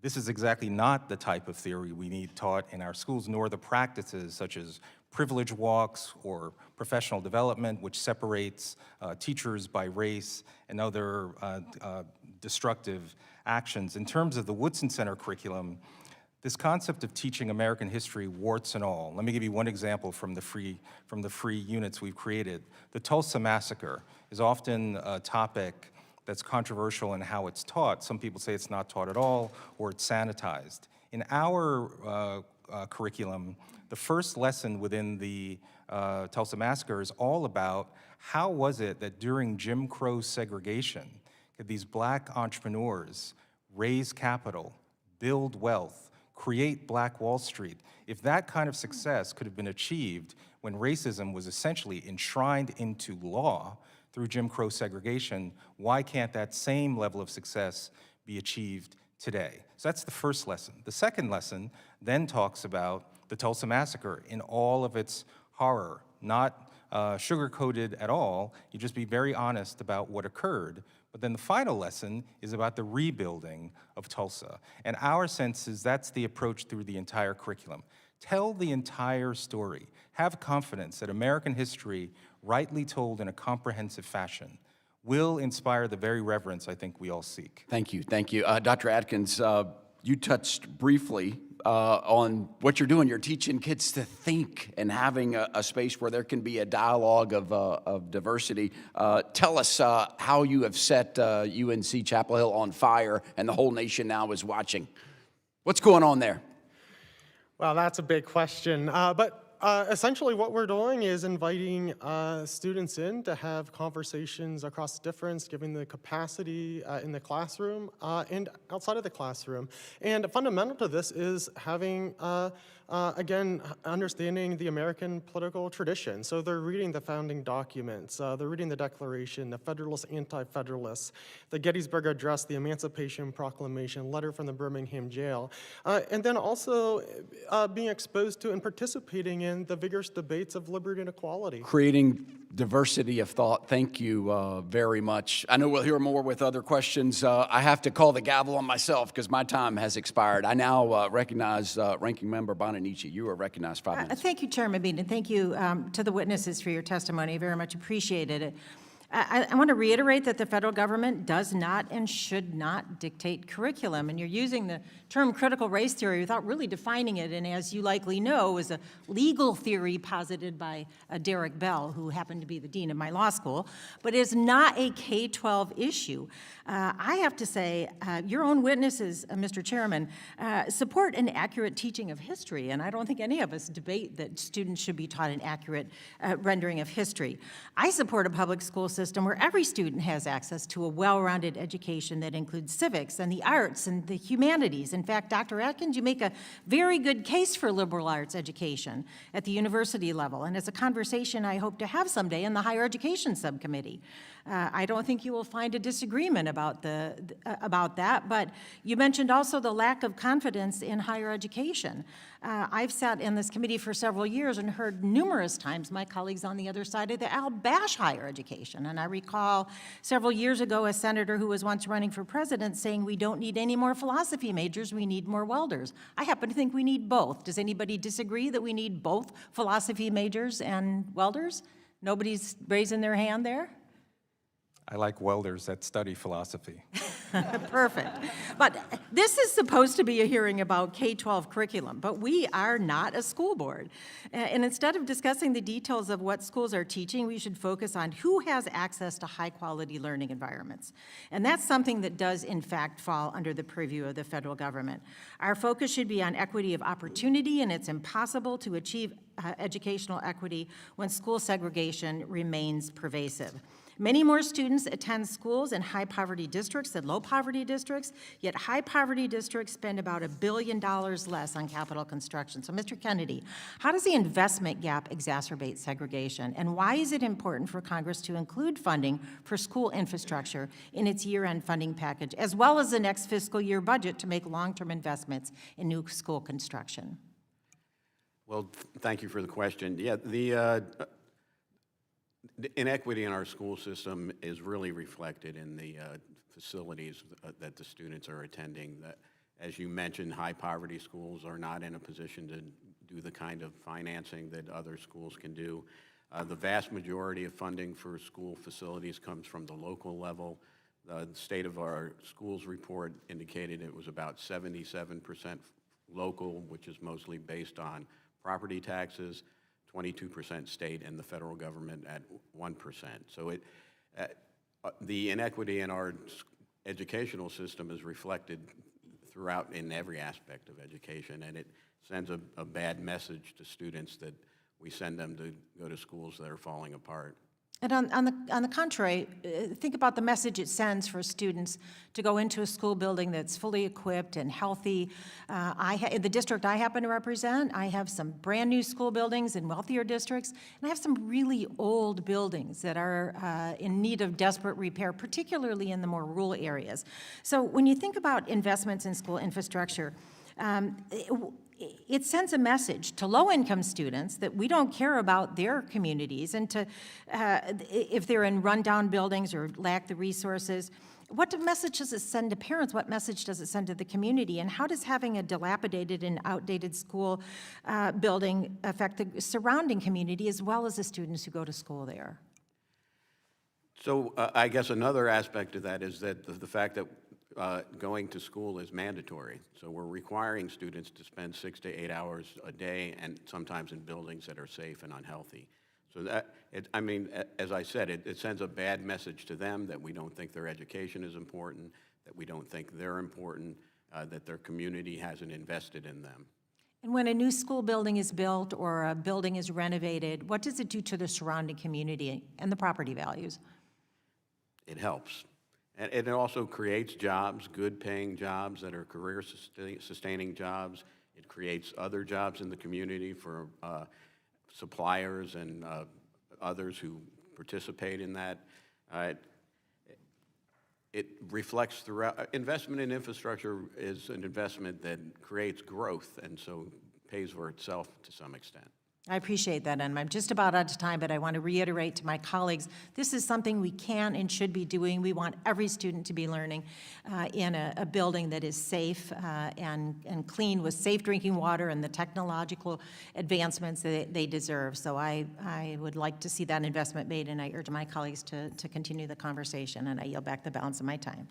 This is exactly not the type of theory we need taught in our schools, nor the practices such as privilege walks or professional development, which separates teachers by race and other destructive actions. In terms of the Woodson Center curriculum, this concept of teaching American history, warts and all. Let me give you one example from the free units we've created. The Tulsa Massacre is often a topic that's controversial in how it's taught. Some people say it's not taught at all, or it's sanitized. In our curriculum, the first lesson within the Tulsa Massacre is all about how was it that during Jim Crow segregation, could these black entrepreneurs raise capital, build wealth, create Black Wall Street? If that kind of success could have been achieved when racism was essentially enshrined into law through Jim Crow segregation, why can't that same level of success be achieved today? So that's the first lesson. The second lesson then talks about the Tulsa Massacre in all of its horror, not sugar-coated at all. You just be very honest about what occurred. But then the final lesson is about the rebuilding of Tulsa. And our sense is that's the approach through the entire curriculum. Tell the entire story. Have confidence that American history, rightly told in a comprehensive fashion, will inspire the very reverence I think we all seek. Thank you, thank you. Dr. Atkins, you touched briefly on what you're doing. You're teaching kids to think and having a space where there can be a dialogue of diversity. Tell us how you have set UNC Chapel Hill on fire and the whole nation now is watching. What's going on there? Well, that's a big question. But essentially what we're doing is inviting students in to have conversations across difference, giving the capacity in the classroom and outside of the classroom. And fundamental to this is having, again, understanding the American political tradition. So they're reading the founding documents, they're reading the Declaration, the Federalist, Anti-Federalists, the Gettysburg Address, the Emancipation Proclamation, letter from the Birmingham jail, and then also being exposed to and participating in the vigorous debates of liberty and equality. Creating diversity of thought. Thank you very much. I know we'll hear more with other questions. I have to call the gavel on myself because my time has expired. I now recognize Ranking Member Bonanici. You are recognized 5 minutes. Thank you, Chairman Bean, and thank you to the witnesses for your testimony. Very much appreciated it. I want to reiterate that the federal government does not and should not dictate curriculum. And you're using the term critical race theory without really defining it. And as you likely know, is a legal theory posited by Derek Bell, who happened to be the dean of my law school, but is not a K-12 issue. I have to say, your own witnesses, Mr. Chairman, support an accurate teaching of history. And I don't think any of us debate that students should be taught an accurate rendering of history. I support a public school system where every student has access to a well-rounded education that includes civics and the arts and the humanities. In fact, Dr. Atkins, you make a very good case for liberal arts education at the university level, and it's a conversation I hope to have someday in the higher education subcommittee. I don't think you will find a disagreement about that, but you mentioned also the lack of confidence in higher education. I've sat in this committee for several years and heard numerous times my colleagues on the other side of the aisle bash higher education. And I recall several years ago a senator who was once running for president saying we don't need any more philosophy majors, we need more welders. I happen to think we need both. Does anybody disagree that we need both philosophy majors and welders? Nobody's raising their hand there? I like welders that study philosophy. Perfect. But this is supposed to be a hearing about K-12 curriculum, but we are not a school board. And instead of discussing the details of what schools are teaching, we should focus on who has access to high-quality learning environments. And that's something that does, in fact, fall under the purview of the federal government. Our focus should be on equity of opportunity, and it's impossible to achieve educational equity when school segregation remains pervasive. Many more students attend schools in high-poverty districts than low-poverty districts, yet high-poverty districts spend about $1 billion less on capital construction. So, Mr. Kennedy, how does the investment gap exacerbate segregation, and why is it important for Congress to include funding for school infrastructure in its year-end funding package, as well as the next fiscal year budget to make long-term investments in new school construction? Well, thank you for the question. Yeah, the inequity in our school system is really reflected in the facilities that the students are attending. As you mentioned, high-poverty schools are not in a position to do the kind of financing that other schools can do. The vast majority of funding for school facilities comes from the local level. The State of Our Schools report indicated it was about 77% local, which is mostly based on property taxes, 22% state, and the federal government at 1%. So the inequity in our educational system is reflected throughout in every aspect of education, and it sends a bad message to students that we send them to go to schools that are falling apart. And on the contrary, think about the message it sends for students to go into a school building that's fully equipped and healthy. In the district I happen to represent, I have some brand-new school buildings in wealthier districts, and I have some really old buildings that are in need of desperate repair, particularly in the more rural areas. So when you think about investments in school infrastructure, it sends a message to low-income students that we don't care about their communities, and to if they're in rundown buildings or lack the resources. What message does it send to parents? What message does it send to the community? And how does having a dilapidated and outdated school building affect the surrounding community as well as the students who go to school there? So I guess another aspect of that is that the fact that going to school is mandatory. So we're requiring students to spend 6 to 8 hours a day, and sometimes in buildings that are safe and unhealthy. So as I said, it sends a bad message to them that we don't think their education is important, that we don't think they're important, that their community hasn't invested in them. And when a new school building is built or a building is renovated, what does it do to the surrounding community and the property values? It helps. And it also creates jobs, good-paying jobs that are career-sustaining jobs. It creates other jobs in the community for suppliers and others who participate in that. It reflects throughout. Investment in infrastructure is an investment that creates growth, and so pays for itself to some extent. I appreciate that, and I'm just about out of time, but I want to reiterate to my colleagues, this is something we can and should be doing. We want every student to be learning in a building that is safe and clean with safe drinking water and the technological advancements that they deserve. So I would like to see that investment made, and I urge my colleagues to continue the conversation, and I yield back the balance of my time.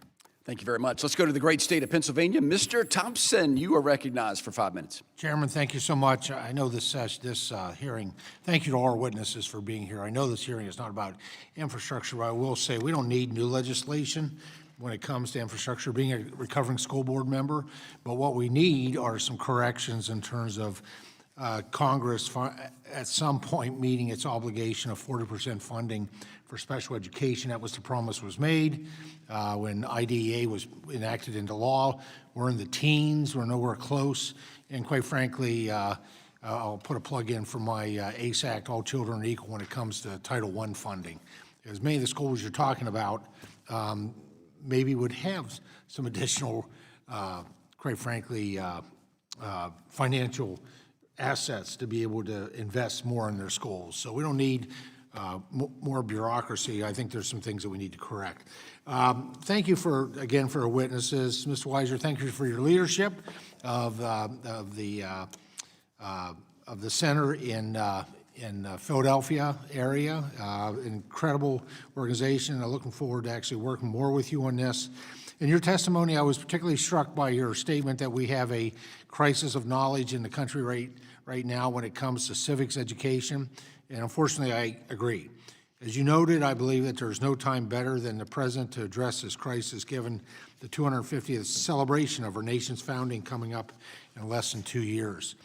Thank you very much. Let's go to the great state of Pennsylvania. Mr. Thompson, you are recognized for 5 minutes. Chairman, thank you so much. I know this hearing, thank you to all our witnesses for being here. I know this hearing is not about infrastructure, but I will say we don't need new legislation when it comes to infrastructure, being a recovering school board member, but what we need are some corrections in terms of Congress at some point meeting its obligation of 40% funding for special education. That was the promise was made when IDEA was enacted into law. We're in the teens, we're nowhere close, and quite frankly, I'll put a plug in for my ACE Act, All Children Are Equal, when it comes to Title I funding. As many of the schools you're talking about maybe would have some additional, quite frankly, financial assets to be able to invest more in their schools. So we don't need more bureaucracy. I think there's some things that we need to correct. Thank you again for our witnesses. Mr. Weiser, thank you for your leadership of the center in Philadelphia area. Incredible organization. I'm looking forward to actually working more with you on this. In your testimony, I was particularly struck by your statement that we have a crisis of knowledge in the country right now when it comes to civics education, and unfortunately, I agree. As you noted, I believe that there's no time better than the present to address this crisis, given the 250th celebration of our nation's founding coming up in less than 2 years.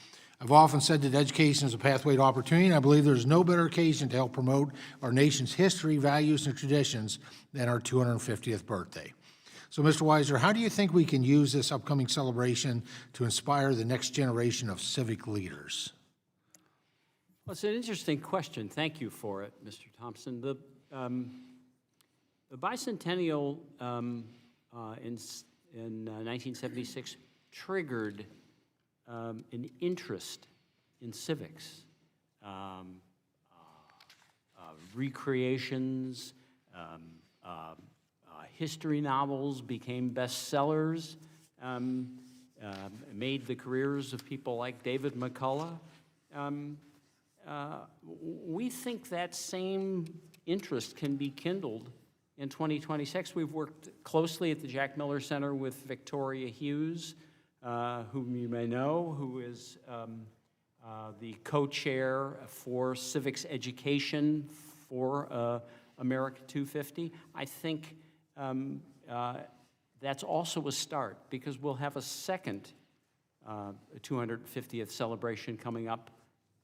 I've often said that education is a pathway to opportunity, and I believe there's no better occasion to help promote our nation's history, values, and traditions than our 250th birthday. So, Mr. Weiser, how do you think we can use this upcoming celebration to inspire the next generation of civic leaders? Well, it's an interesting question. Thank you for it, Mr. Thompson. The bicentennial in 1976 triggered an interest in civics, recreations, history novels became bestsellers, made the careers of people like David McCullough. We think that same interest can be kindled in 2026. We've worked closely at the Jack Miller Center with Victoria Hughes, whom you may know, who is the co-chair for civics education for America 250. I think that's also a start, because we'll have a second 250th celebration coming up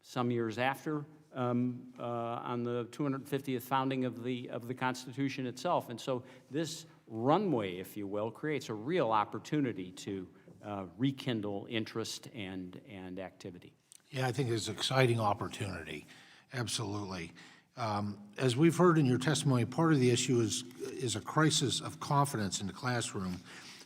some years after, on the 250th founding of the Constitution itself. And so this runway, if you will, creates a real opportunity to rekindle interest and activity. Yeah, I think it's an exciting opportunity, absolutely. As we've heard in your testimony, part of the issue is a crisis of confidence in the classroom.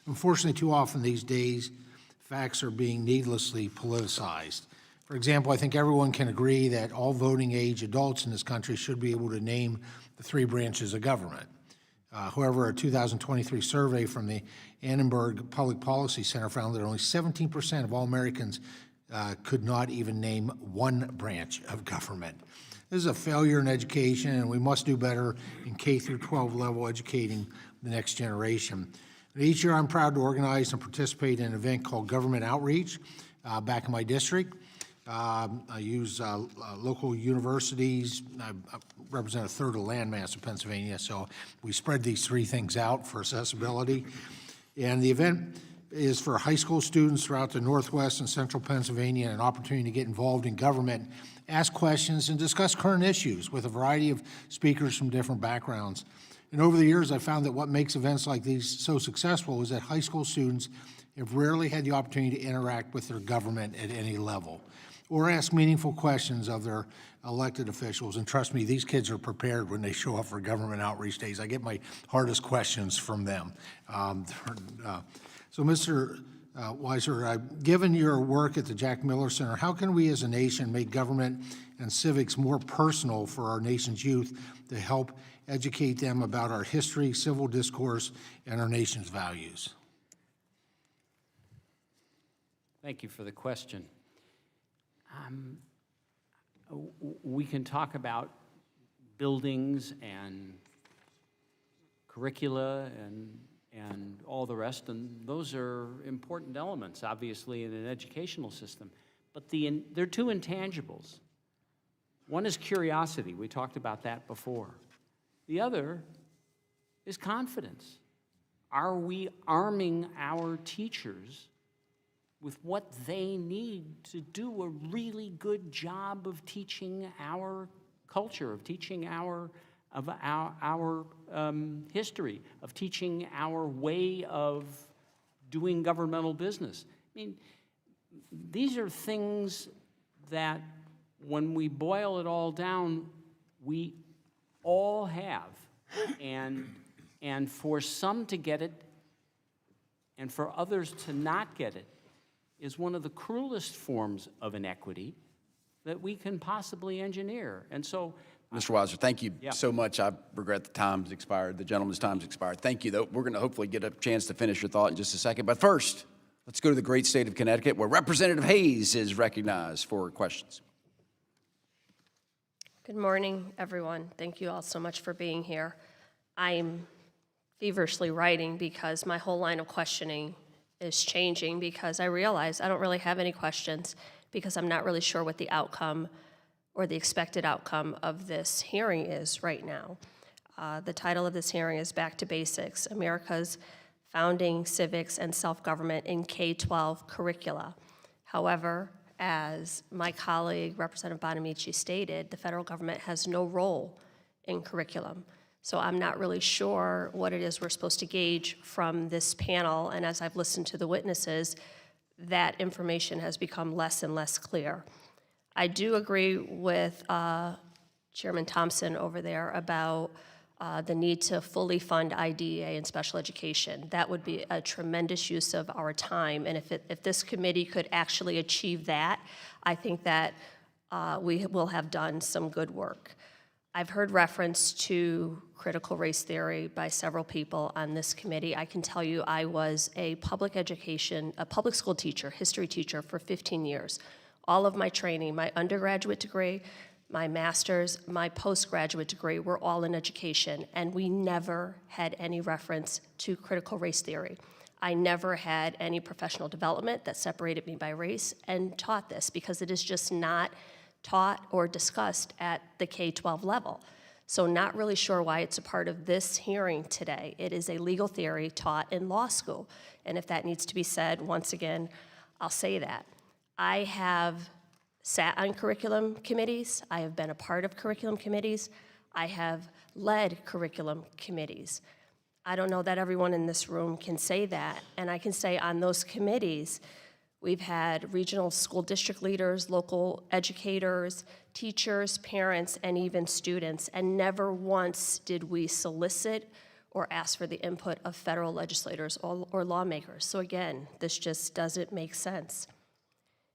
Unfortunately, too often these days, facts are being needlessly politicized. For example, I think everyone can agree that all voting age adults in this country should be able to name the 3 branches of government. However, a 2023 survey from the Annenberg Public Policy Center found that only 17% of all Americans could not even name one branch of government. This is a failure in education, and we must do better in K through 12 level educating the next generation. And each year, I'm proud to organize and participate in an event called Government Outreach back in my district. I use local universities. I represent a third of the landmass of Pennsylvania, so we spread these 3 things out for accessibility. And the event is for high school students throughout the Northwest and Central Pennsylvania, an opportunity to get involved in government, ask questions, and discuss current issues with a variety of speakers from different backgrounds. And over the years, I found that what makes events like these so successful is that high school students have rarely had the opportunity to interact with their government at any level or ask meaningful questions of their elected officials. And trust me, these kids are prepared when they show up for government outreach days. I get my hardest questions from them. So, Mr. Weiser, given your work at the Jack Miller Center, how can we as a nation make government and civics more personal for our nation's youth to help educate them about our history, civil discourse, and our nation's values? Thank you for the question. We can talk about buildings and curricula and all the rest, and those are important elements, obviously, in an educational system. But they're 2 intangibles. One is curiosity. We talked about that before. The other is confidence. Are we arming our teachers with what they need to do a really good job of teaching our culture, of teaching our history, of teaching our way of doing governmental business? I mean, these are things that, when we boil it all down, we all have. And for some to get it and for others to not get it is one of the cruelest forms of inequity that we can possibly engineer. And so, Mr. Weiser, thank you so much. I regret the time's expired. The gentleman's time's expired. Thank you, though. We're going to hopefully get a chance to finish your thought in just a second. But first, let's go to the great state of Connecticut, where Representative Hayes is recognized for questions. Good morning, everyone. Thank you all so much for being here. I'm feverishly writing because my whole line of questioning is changing because I realize I don't really have any questions because I'm not really sure what the outcome or the expected outcome of this hearing is right now. The title of this hearing is Back to Basics, America's Founding, Civics, and Self-Government in K-12 Curricula. However, as my colleague, Representative Bonamici, stated, the federal government has no role in curriculum. So I'm not really sure what it is we're supposed to gauge from this panel, and as I've listened to the witnesses, that information has become less and less clear. I do agree with Chairman Thompson over there about the need to fully fund IDEA and special education. That would be a tremendous use of our time, and if this committee could actually achieve that, I think that we will have done some good work. I've heard reference to critical race theory by several people on this committee. I can tell you I was a public school teacher, history teacher for 15 years. All of my training, my undergraduate degree, my master's, my postgraduate degree were all in education, and we never had any reference to critical race theory. I never had any professional development that separated me by race and taught this because it is just not taught or discussed at the K-12 level. So not really sure why it's a part of this hearing today. It is a legal theory taught in law school. And if that needs to be said, once again, I'll say that. I have sat on curriculum committees. I have been a part of curriculum committees. I have led curriculum committees. I don't know that everyone in this room can say that. And I can say on those committees, we've had regional school district leaders, local educators, teachers, parents, and even students, and never once did we solicit or ask for the input of federal legislators or lawmakers. So again, this just doesn't make sense.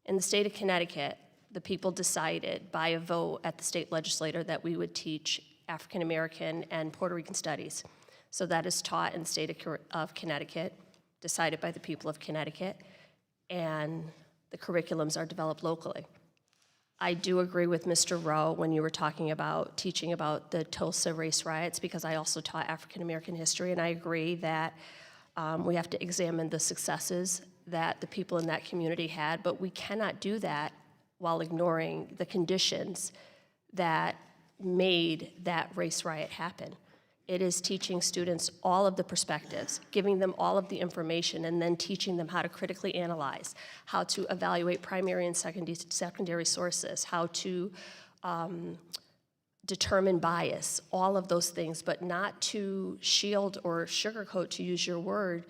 In the state of Connecticut, the people decided by a vote at the state legislature that we would teach African American and Puerto Rican studies. So that is taught in the state of Connecticut, decided by the people of Connecticut, and the curriculums are developed locally. I do agree with Mr. Rowe when you were talking about teaching about the Tulsa race riots, because I also taught African American history, and I agree that we have to examine the successes that the people in that community had, but we cannot do that while ignoring the conditions that made that race riot happen. It is teaching students all of the perspectives, giving them all of the information, and then teaching them how to critically analyze, how to evaluate primary and secondary sources, how to determine bias, all of those things, but not to shield or sugarcoat, to use your word,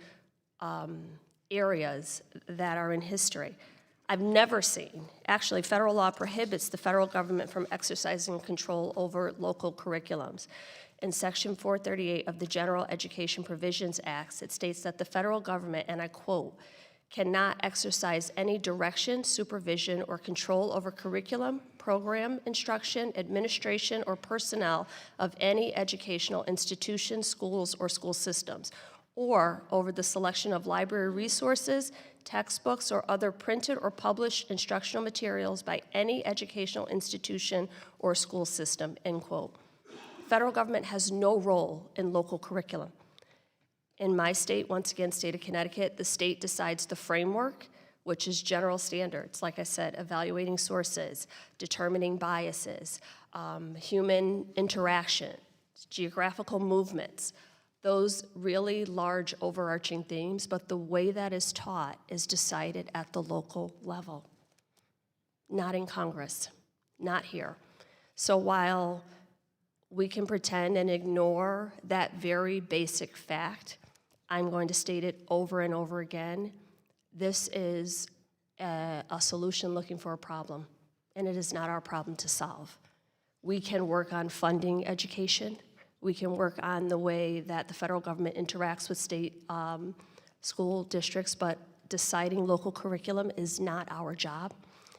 areas that are in history. I've never seen, actually, federal law prohibits the federal government from exercising control over local curriculums. In Section 438 of the General Education Provisions Act, it states that the federal government, and I quote, cannot exercise any direction, supervision, or control over curriculum, program, instruction, administration, or personnel of any educational institution, schools, or school systems, or over the selection of library resources, textbooks, or other printed or published instructional materials by any educational institution or school system, end quote. Federal government has no role in local curriculum. In my state, once again, state of Connecticut, the state decides the framework, which is general standards, like I said, evaluating sources, determining biases, human interaction, geographical movements, those really large overarching themes, but the way that is taught is decided at the local level, not in Congress, not here. So while we can pretend and ignore that very basic fact, I'm going to state it over and over again. This is a solution looking for a problem, and it is not our problem to solve. We can work on funding education. We can work on the way that the federal government interacts with state school districts, but deciding local curriculum is not our job.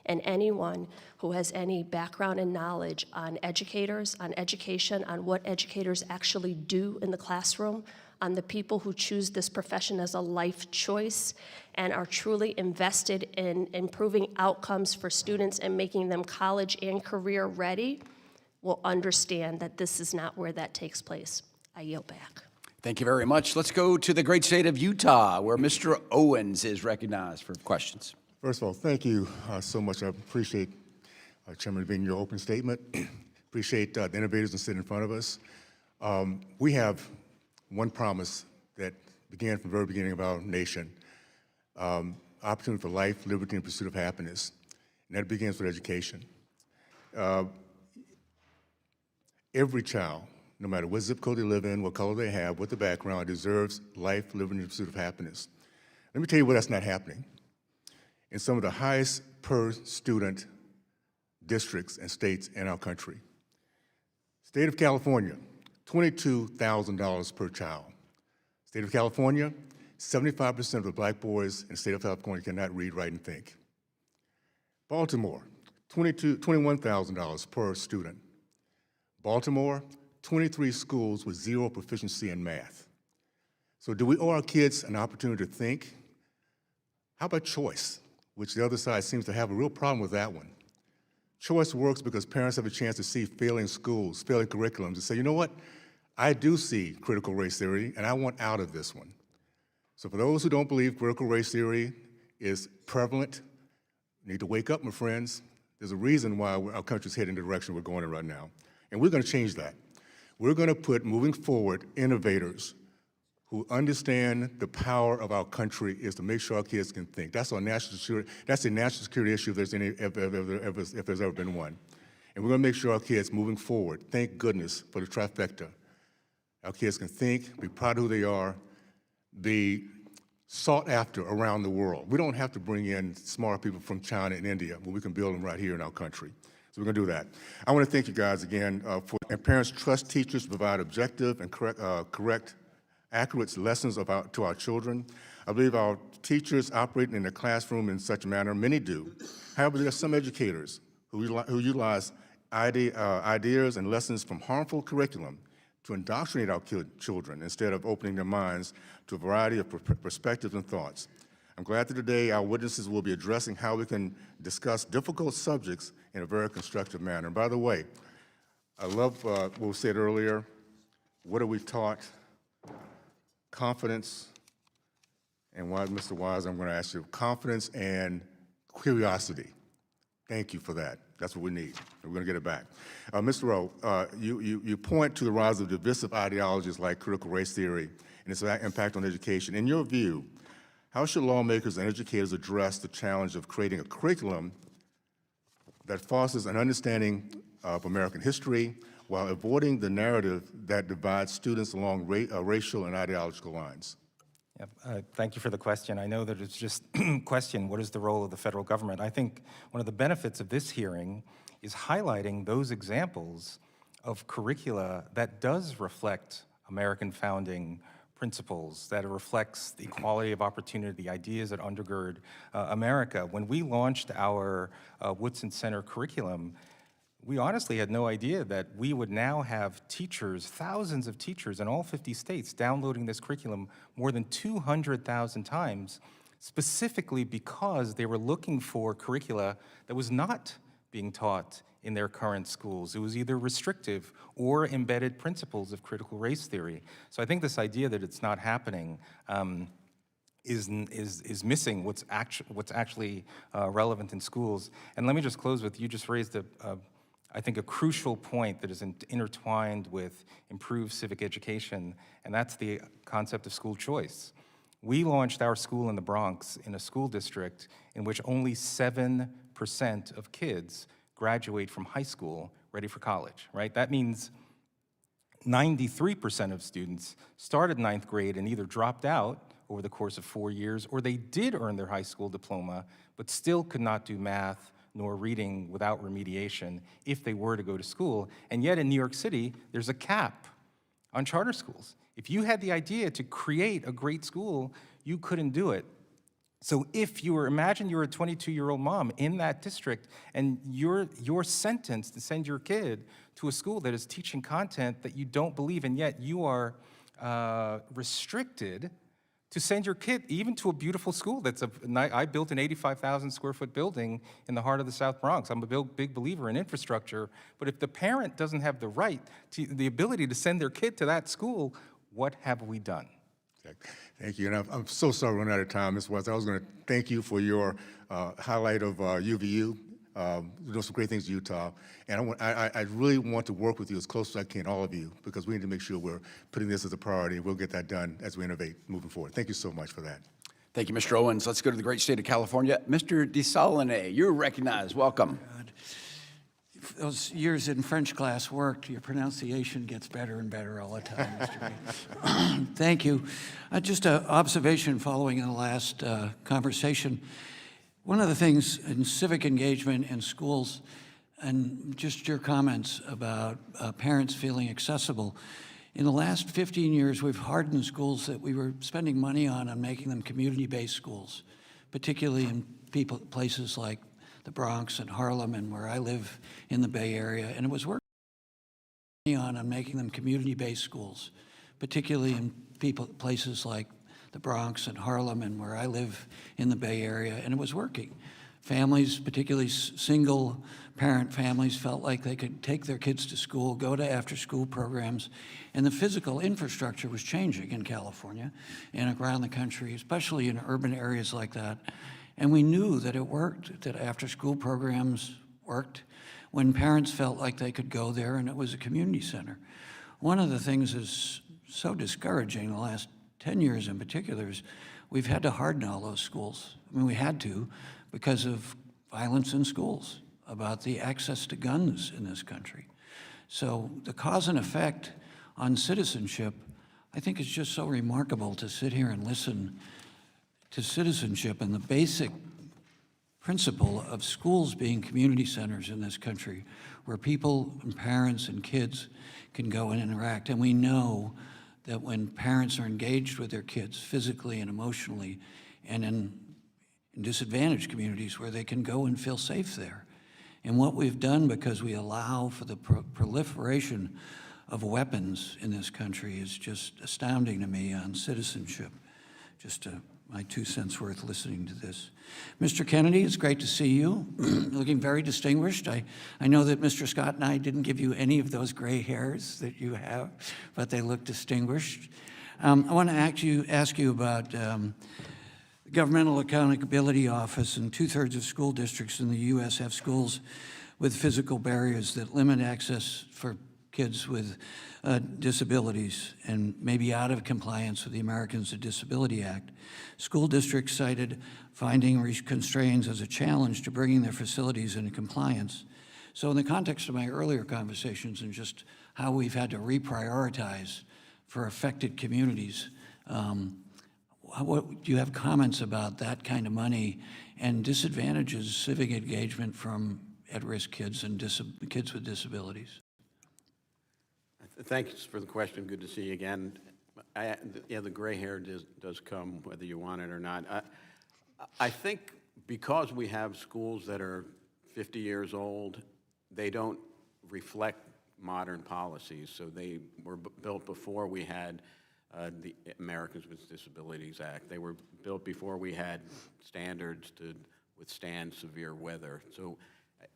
And anyone who has any background and knowledge on educators, on education, on what educators actually do in the classroom, on the people who choose this profession as a life choice and are truly invested in improving outcomes for students and making them college and career ready, will understand that this is not where that takes place. I yield back. Thank you very much. Let's go to the great state of Utah, where Mr. Owens is recognized for questions. First of all, thank you so much. I appreciate Chairman being your opening statement. Appreciate the innovators that sit in front of us. We have one promise that began from the very beginning of our nation, opportunity for life, liberty, and pursuit of happiness. And that begins with education. Every child, no matter what zip code they live in, what color they have, what the background, deserves life, liberty, and pursuit of happiness. Let me tell you where that's not happening. In some of the highest per student districts and states in our country. State of California, $22,000 per child. State of California, 75% of the black boys in the state of California cannot read, write, and think. Baltimore, $21,000 per student. Baltimore, 23 schools with zero proficiency in math. So do we owe our kids an opportunity to think? How about choice, which the other side seems to have a real problem with that one. Choice works because parents have a chance to see failing schools, failing curriculums, and say, you know what? I do see critical race theory, and I want out of this one. So for those who don't believe critical race theory is prevalent, you need to wake up, my friends. There's a reason why our country's heading the direction we're going in right now. And we're going to change that. We're going to put, moving forward, innovators who understand the power of our country is to make sure our kids can think. That's our national security. That's a national security issue if there's ever been one. And we're going to make sure our kids, moving forward, thank goodness for the trifecta. Our kids can think, be proud of who they are, be sought after around the world. We don't have to bring in smart people from China and India when we can build them right here in our country. So we're going to do that. I want to thank you guys again and parents trust teachers to provide objective and correct, accurate lessons to our children. I believe our teachers operate in the classroom in such a manner, many do. However, there are some educators who utilize ideas and lessons from harmful curriculum to indoctrinate our children instead of opening their minds to a variety of perspectives and thoughts. I'm glad that today our witnesses will be addressing how we can discuss difficult subjects in a very constructive manner. And by the way, I love what was said earlier. What are we taught? Confidence, and why, Mr. Wise, I'm going to ask you, confidence and curiosity. Thank you for that. That's what we need. We're going to get it back. Mr. Rowe, you point to the rise of divisive ideologies like critical race theory and its impact on education. In your view, how should lawmakers and educators address the challenge of creating a curriculum that fosters an understanding of American history while avoiding the narrative that divides students along racial and ideological lines? Thank you for the question. I know that it's just question, what is the role of the federal government? I think one of the benefits of this hearing is highlighting those examples of curricula that does reflect American founding principles, that it reflects the equality of opportunity, the ideas that undergird America. When we launched our Woodson Center curriculum, we honestly had no idea that we would now have teachers, thousands of teachers in all 50 states downloading this curriculum more than 200,000 times, specifically because they were looking for curricula that was not being taught in their current schools. It was either restrictive or embedded principles of critical race theory. So I think this idea that it's not happening is missing what's actually relevant in schools. And let me just close with, you just raised I think a crucial point that is intertwined with improved civic education, and that's the concept of school choice. We launched our school in the Bronx in a school district in which only 7% of kids graduate from high school ready for college, right? That means 93% of students started ninth grade and either dropped out over the course of 4 years, or they did earn their high school diploma, but still could not do math nor reading without remediation if they were to go to school. And yet in New York City, there's a cap on charter schools. If you had the idea to create a great school, you couldn't do it. So if you were, imagine you're a 22-year-old mom in that district and you're sentenced to send your kid to a school that is teaching content that you don't believe, and yet you are restricted to send your kid even to a beautiful school I built an 85,000 square foot building in the heart of the South Bronx. I'm a big believer in infrastructure, but if the parent doesn't have the ability to send their kid to that school, What have we done? Okay. Thank you. And I'm so sorry we're running out of time, Ms. West. I was going to thank you for your highlight of UVU. You're doing some great things in Utah. And I really want to work with you as close as I can, all of you, because we need to make sure we're putting this as a priority. We'll get that done as we innovate moving forward. Thank you so much for that. Thank you, Mr. Owens. Let's go to the great state of California. Mr. DeSaulnier, you're recognized. Welcome. If those years in French class worked, your pronunciation gets better and better all the time, Mr. Reed. Thank you. Just an observation following the last conversation. One of the things in civic engagement in schools, and just your comments about parents feeling accessible, in the last 15 years, we've hardened schools that we were spending money on making them community-based schools, particularly in places like the Bronx and Harlem and where I live in the Bay Area. And it was working on making them community-based schools, particularly in places like the Bronx and Harlem and where I live in the Bay Area. And it was working. Families, particularly single parent families, felt like they could take their kids to school, go to after-school programs, and the physical infrastructure was changing in California and around the country, especially in urban areas like that. And we knew that it worked, that after-school programs worked when parents felt like they could go there and it was a community center. One of the things that's so discouraging the last 10 years in particular is we've had to harden all those schools. I mean, we had to because of violence in schools, about the access to guns in this country. So the cause and effect on citizenship, I think is just so remarkable to sit here and listen to citizenship and the basic principle of schools being community centers in this country where people and parents and kids can go and interact. And we know that when parents are engaged with their kids physically and emotionally, and in disadvantaged communities where they can go and feel safe there. And what we've done, because we allow for the proliferation of weapons in this country, is just astounding to me on citizenship. Just my 2 cents worth listening to this. Mr. Kennedy, it's great to see you, looking very distinguished. I know that Mr. Scott and I didn't give you any of those gray hairs that you have, but they look distinguished. I want to ask you about the Governmental Accountability Office, and 2/3 of school districts in the U.S. have schools with physical barriers that limit access for kids with disabilities and maybe out of compliance with the Americans with Disability Act. School districts cited finding constraints as a challenge to bringing their facilities into compliance. So in the context of my earlier conversations and just how we've had to reprioritize for affected communities, do you have comments about that kind of money and disadvantages civic engagement from at-risk kids and kids with disabilities? Thanks for the question. Good to see you again. The gray hair does come whether you want it or not. I think because we have schools that are 50 years old, they don't reflect modern policies. So they were built before we had the Americans with Disabilities Act. They were built before we had standards to withstand severe weather. So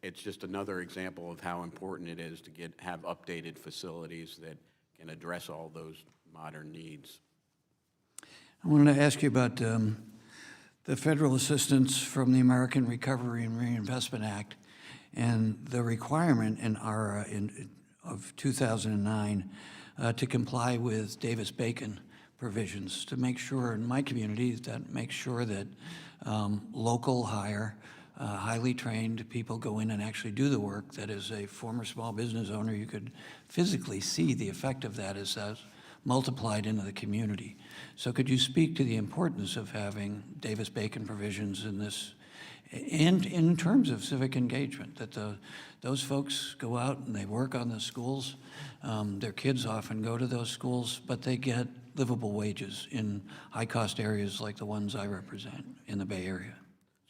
it's just another example of how important it is to have updated facilities that can address all those modern needs. I wanted to ask you about the federal assistance from the American Recovery and Reinvestment Act and the requirement in ARA of 2009 to comply with Davis-Bacon provisions to make sure in my community that makes sure that local highly trained people go in and actually do the work. That as a former small business owner, you could physically see the effect of that as that's multiplied into the community. So could you speak to the importance of having Davis-Bacon provisions in this, and in terms of civic engagement, that those folks go out and they work on the schools. Their kids often go to those schools, but they get livable wages in high-cost areas like the ones I represent in the Bay Area.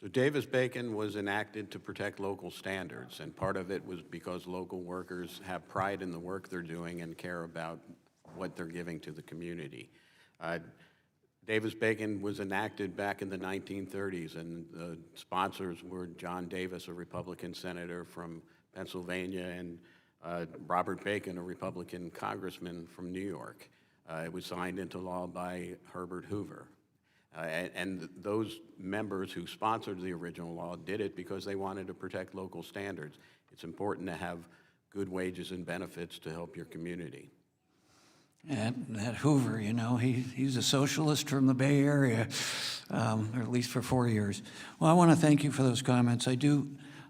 So Davis-Bacon was enacted to protect local standards, and part of it was because local workers have pride in the work they're doing and care about what they're giving to the community. Davis-Bacon was enacted back in the 1930s, and the sponsors were John Davis, a Republican senator from Pennsylvania, and Robert Bacon, a Republican congressman from New York. It was signed into law by Herbert Hoover. And those members who sponsored the original law did it because they wanted to protect local standards. It's important to have good wages and benefits to help your community. And that Hoover, you know, he's a socialist from the Bay Area, or at least for 4 years. Well, I want to thank you for those comments. I do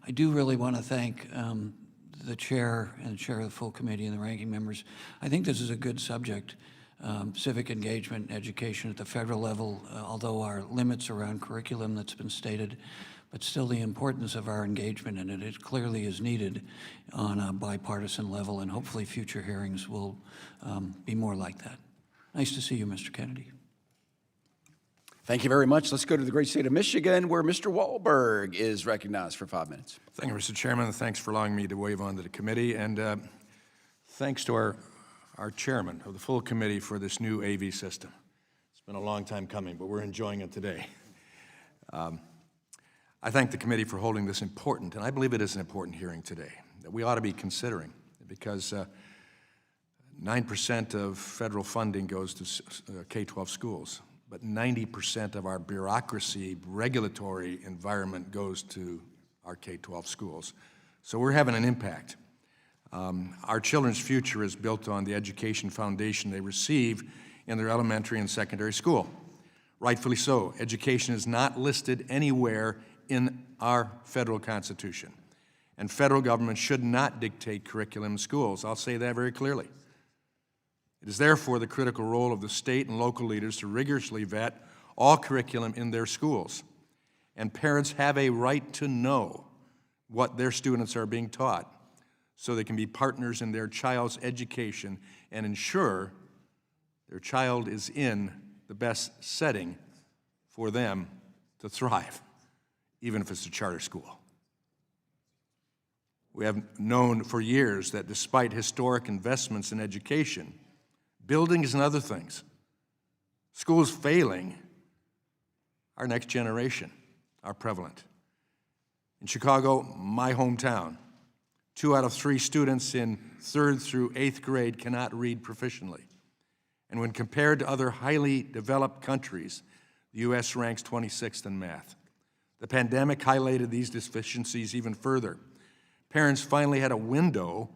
really want to thank the chair and the chair of the full committee and the ranking members. I think this is a good subject. Civic engagement and education at the federal level, although our limits around curriculum that's been stated, but still the importance of our engagement in it. It clearly is needed on a bipartisan level, and hopefully future hearings will be more like that. Nice to see you, Mr. Kennedy. Thank you very much. Let's go to the great state of Michigan, where Mr. Wahlberg is recognized for 5 minutes. Thank you, Mr. Chairman. Thanks for allowing me to wave on to the committee. And thanks to our chairman of the full committee for this new AV system. It's been a long time coming, but we're enjoying it today. I thank the committee for holding this important, and I believe it is an important hearing today, that we ought to be considering, because 9% of federal funding goes to K-12 schools, but 90% of our bureaucracy, regulatory environment goes to our K-12 schools. So we're having an impact. Our children's future is built on the education foundation they receive in their elementary and secondary school. Rightfully so. Education is not listed anywhere in our federal Constitution, and federal government should not dictate curriculum in schools. I'll say that very clearly. It is therefore the critical role of the state and local leaders to rigorously vet all curriculum in their schools, and parents have a right to know what their students are being taught, so they can be partners in their child's education and ensure their child is in the best setting for them to thrive, even if it's a charter school. We have known for years that despite historic investments in education, buildings and other things, schools failing our next generation are prevalent. In Chicago, my hometown, 2 out of 3 students in 3rd through 8th grade cannot read proficiently. And when compared to other highly developed countries, the U.S. ranks 26th in math. The pandemic highlighted these deficiencies even further. Parents finally had a window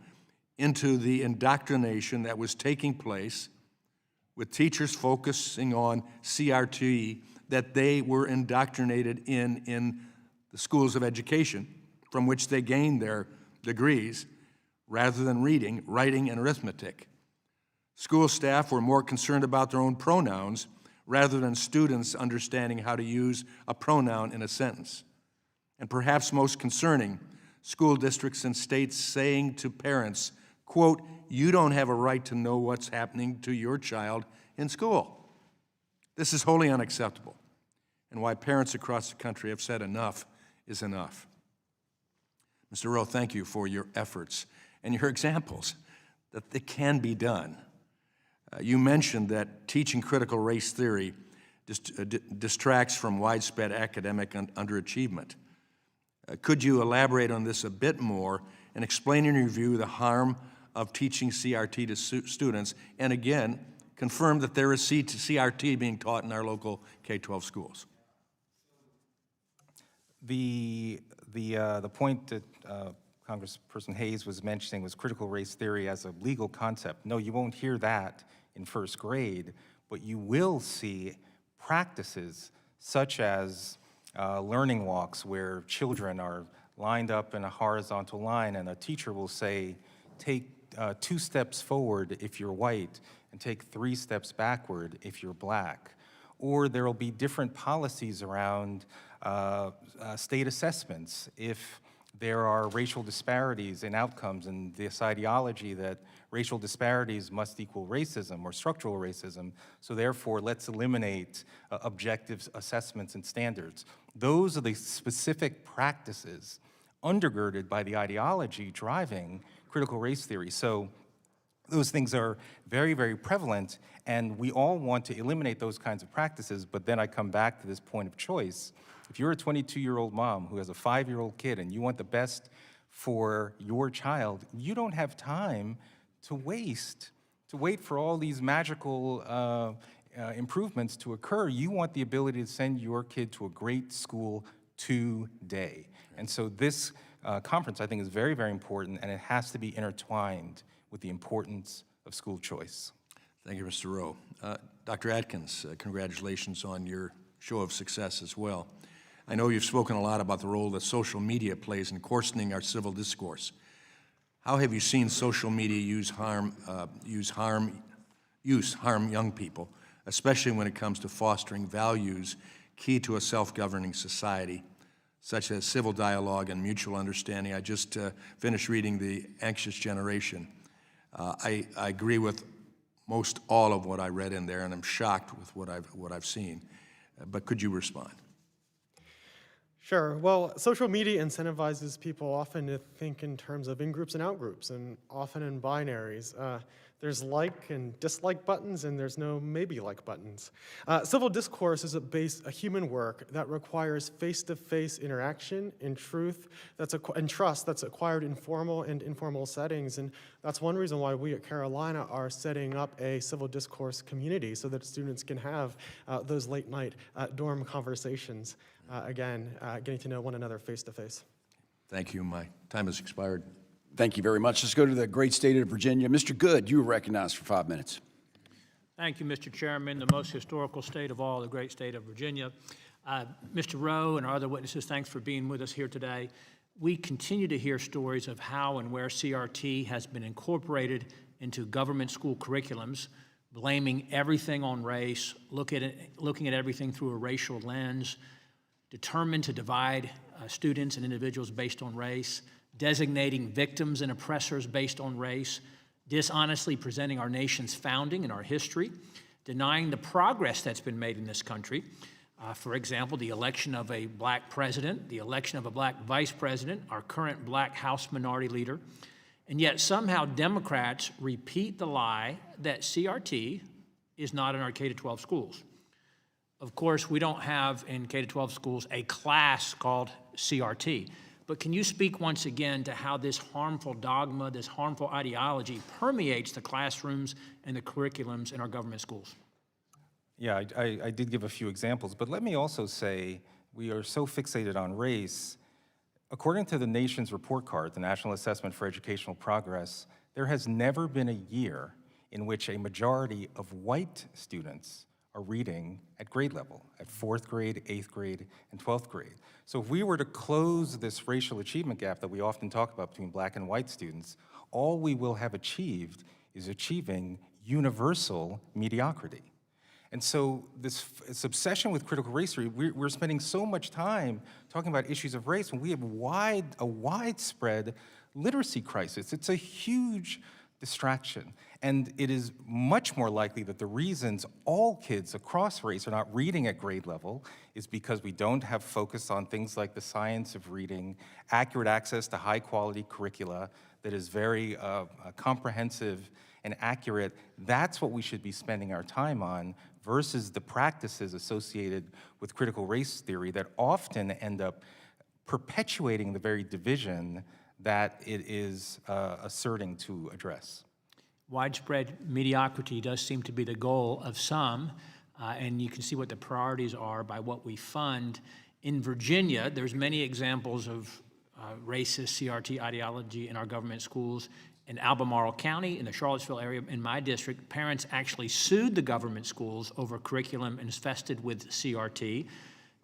into the indoctrination that was taking place, with teachers focusing on CRT that they were indoctrinated in the schools of education from which they gained their degrees, rather than reading, writing, and arithmetic. School staff were more concerned about their own pronouns rather than students understanding how to use a pronoun in a sentence. And perhaps most concerning, school districts and states saying to parents, quote, "You don't have a right to know what's happening to your child in school." This is wholly unacceptable, and why parents across the country have said enough is enough. Mr. Rowe, thank you for your efforts and your examples that it can be done. You mentioned that teaching critical race theory distracts from widespread academic underachievement. Could you elaborate on this a bit more and explain in your view the harm of teaching CRT to students, and again, confirm that there is CRT being taught in our local K-12 schools? The point that Congressperson Hayes was mentioning was critical race theory as a legal concept. No, you won't hear that in 1st grade, but you will see practices such as learning walks where children are lined up in a horizontal line, and a teacher will say, take 2 steps forward if you're white, and take 3 steps backward if you're black. Or there will be different policies around state assessments if there are racial disparities in outcomes, and this ideology that racial disparities must equal racism or structural racism, so therefore let's eliminate objective assessments and standards. Those are the specific practices undergirded by the ideology driving critical race theory. So those things are very, very prevalent, and we all want to eliminate those kinds of practices, but then I come back to this point of choice. If you're a 22-year-old mom who has a 5-year-old kid and you want the best for your child, you don't have time to waste to wait for all these magical improvements to occur. You want the ability to send your kid to a great school today. And so this conference, I think, is very, very important, and it has to be intertwined with the importance of school choice. Thank you, Mr. Rowe. Dr. Atkins, congratulations on your show of success as well. I know you've spoken a lot about the role that social media plays in coarsening our civil discourse. How have you seen social media harm young people, especially when it comes to fostering values key to a self-governing society, such as civil dialogue and mutual understanding? I just finished reading The Anxious Generation. I agree with most all of what I read in there, and I'm shocked with what I've seen. But could you respond? Sure. Well, social media incentivizes people often to think in terms of in-groups and out-groups, and often in binaries. There's like and dislike buttons, and there's no maybe-like buttons. Civil discourse is a human work that requires face-to-face interaction and and trust that's acquired in formal and informal settings. And that's one reason why we at Carolina are setting up a civil discourse community so that students can have those late-night dorm conversations. Getting to know one another face-to-face. Thank you. My time has expired. Thank you very much. Let's go to the great state of Virginia. Mr. Good, you are recognized for 5 minutes. Thank you, Mr. Chairman, the most historical state of all, the great state of Virginia. Mr. Rowe and our other witnesses, thanks for being with us here today. We continue to hear stories of how and where CRT has been incorporated into government school curriculums, blaming everything on race, looking at everything through a racial lens, determined to divide students and individuals based on race, designating victims and oppressors based on race, dishonestly presenting our nation's founding and our history, denying the progress that's been made in this country. For example, the election of a black president, the election of a black vice president, our current black House minority leader, and yet somehow Democrats repeat the lie that CRT is not in our K-12 schools. Of course, we don't have in K-12 schools a class called CRT. But can you speak once again to how this harmful dogma, this harmful ideology permeates the classrooms and the curriculums in our government schools? Yeah, I did give a few examples, but let me also say we are so fixated on race. According to the nation's report card, the National Assessment for Educational Progress, there has never been a year in which a majority of white students are reading at grade level, at 4th grade, 8th grade, and 12th grade. So if we were to close this racial achievement gap that we often talk about between black and white students, all we will have achieved is achieving universal mediocrity. And so this obsession with critical race theory, we're spending so much time talking about issues of race when we have a widespread literacy crisis. It's a huge distraction. And it is much more likely that the reasons all kids across race are not reading at grade level is because we don't have focus on things like the science of reading, accurate access to high quality curricula that is very comprehensive and accurate. That's what we should be spending our time on versus the practices associated with critical race theory that often end up perpetuating the very division that it is asserting to address. Widespread mediocrity does seem to be the goal of some, and you can see what the priorities are by what we fund. In Virginia, there's many examples of racist CRT ideology in our government schools. In Albemarle County, in the Charlottesville area, in my district, parents actually sued the government schools over curriculum infested with CRT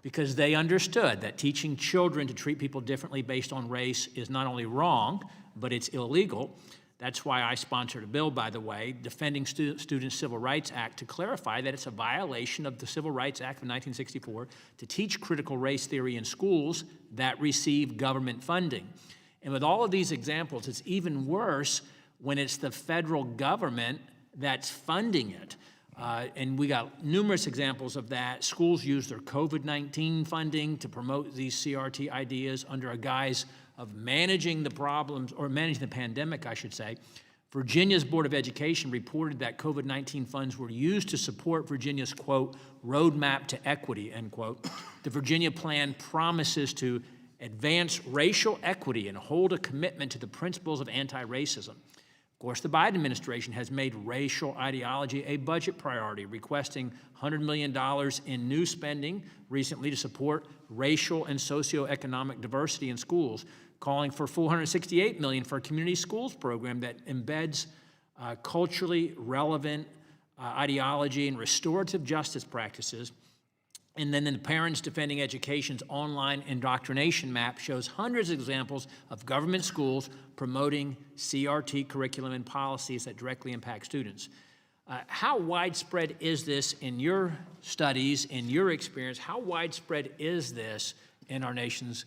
because they understood that teaching children to treat people differently based on race is not only wrong, but it's illegal. That's why I sponsored a bill, by the way, Defending Students' Civil Rights Act, to clarify that it's a violation of the Civil Rights Act of 1964 to teach critical race theory in schools that receive government funding. And with all of these examples, it's even worse when it's the federal government that's funding it. And we got numerous examples of that. Schools use their COVID-19 funding to promote these CRT ideas under a guise of managing the problems, or managing the pandemic, I should say. Virginia's Board of Education reported that COVID-19 funds were used to support Virginia's, quote, roadmap to equity, end quote. The Virginia plan promises to advance racial equity and hold a commitment to the principles of anti-racism. Of course, the Biden administration has made racial ideology a budget priority, requesting $100 million in new spending recently to support racial and socioeconomic diversity in schools, calling for $468 million for a community schools program that embeds culturally relevant ideology and restorative justice practices. And then the Parents Defending Education's online indoctrination map shows hundreds of examples of government schools promoting CRT curriculum and policies that directly impact students. How widespread is this in your studies, in your experience? How widespread is this in our nation's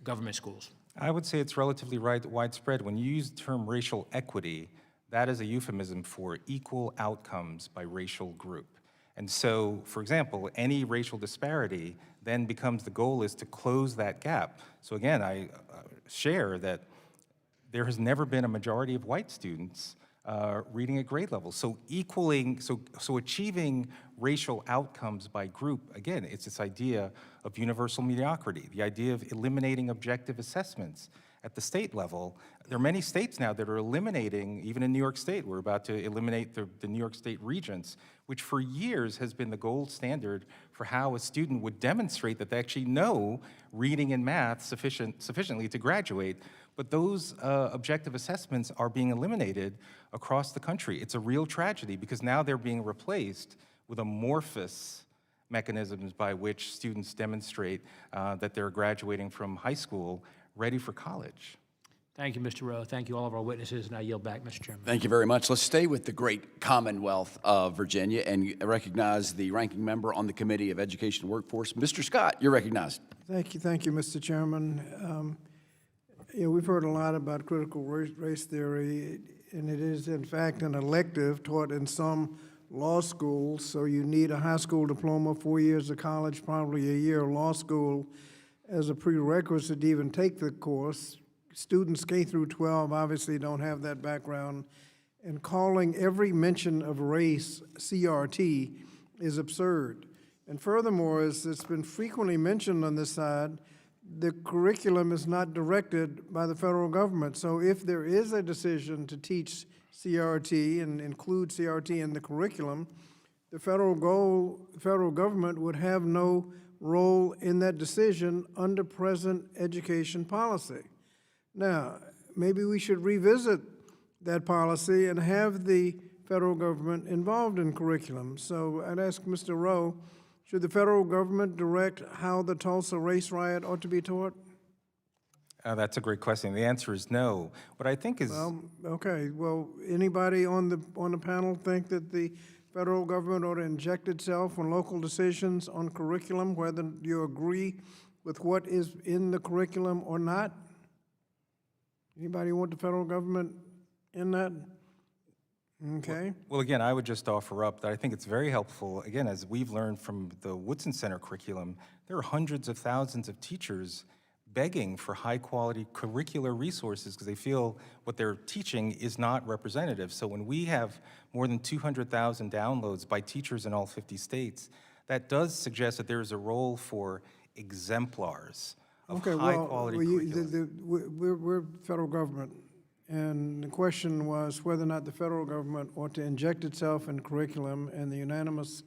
government schools? I would say it's relatively widespread. When you use the term racial equity, that is a euphemism for equal outcomes by racial group. And so, for example, any racial disparity then becomes the goal is to close that gap. So again, I share that there has never been a majority of white students reading at grade level. So achieving racial outcomes by group, again, it's this idea of universal mediocrity, the idea of eliminating objective assessments at the state level. There are many states now that are eliminating, even in New York State, we're about to eliminate the New York State regents, which for years has been the gold standard for how a student would demonstrate that they actually know reading and math sufficiently to graduate. But those objective assessments are being eliminated across the country. It's a real tragedy because now they're being replaced with amorphous mechanisms by which students demonstrate that they're graduating from high school ready for college. Thank you, Mr. Rowe. Thank you, all of our witnesses, and I yield back, Mr. Chairman. Thank you very much. Let's stay with the great Commonwealth of Virginia and recognize the ranking member on the Committee of Education and Workforce. Mr. Scott, you're recognized. Thank you, Mr. Chairman. We've heard a lot about critical race theory, and it is, in fact, an elective taught in some law schools. So you need a high school diploma, 4 years of college, probably a year of law school as a prerequisite to even take the course. Students K through 12 obviously don't have that background, and calling every mention of race CRT is absurd. And furthermore, as it's been frequently mentioned on this side, the curriculum is not directed by the federal government. So if there is a decision to teach CRT and include CRT in the curriculum, the federal government would have no role in that decision under present education policy. Now, maybe we should revisit that policy and have the federal government involved in curriculum. So I'd ask Mr. Rowe, should the federal government direct how the Tulsa race riot ought to be taught? That's a great question. The answer is no. What I think is... Well, okay. Well, anybody on the panel think that the federal government ought to inject itself on local decisions on curriculum, whether you agree with what is in the curriculum or not? Anybody want the federal government in that? Okay. Well, again, I would just offer up that I think it's very helpful. Again, as we've learned from the Woodson Center curriculum, there are hundreds of thousands of teachers begging for high-quality curricular resources because they feel what they're teaching is not representative. So when we have more than 200,000 downloads by teachers in all 50 states, that does suggest that there is a role for exemplars of high-quality curriculum. We're federal government, and the question was whether or not the federal government ought to inject itself in curriculum, and the unanimous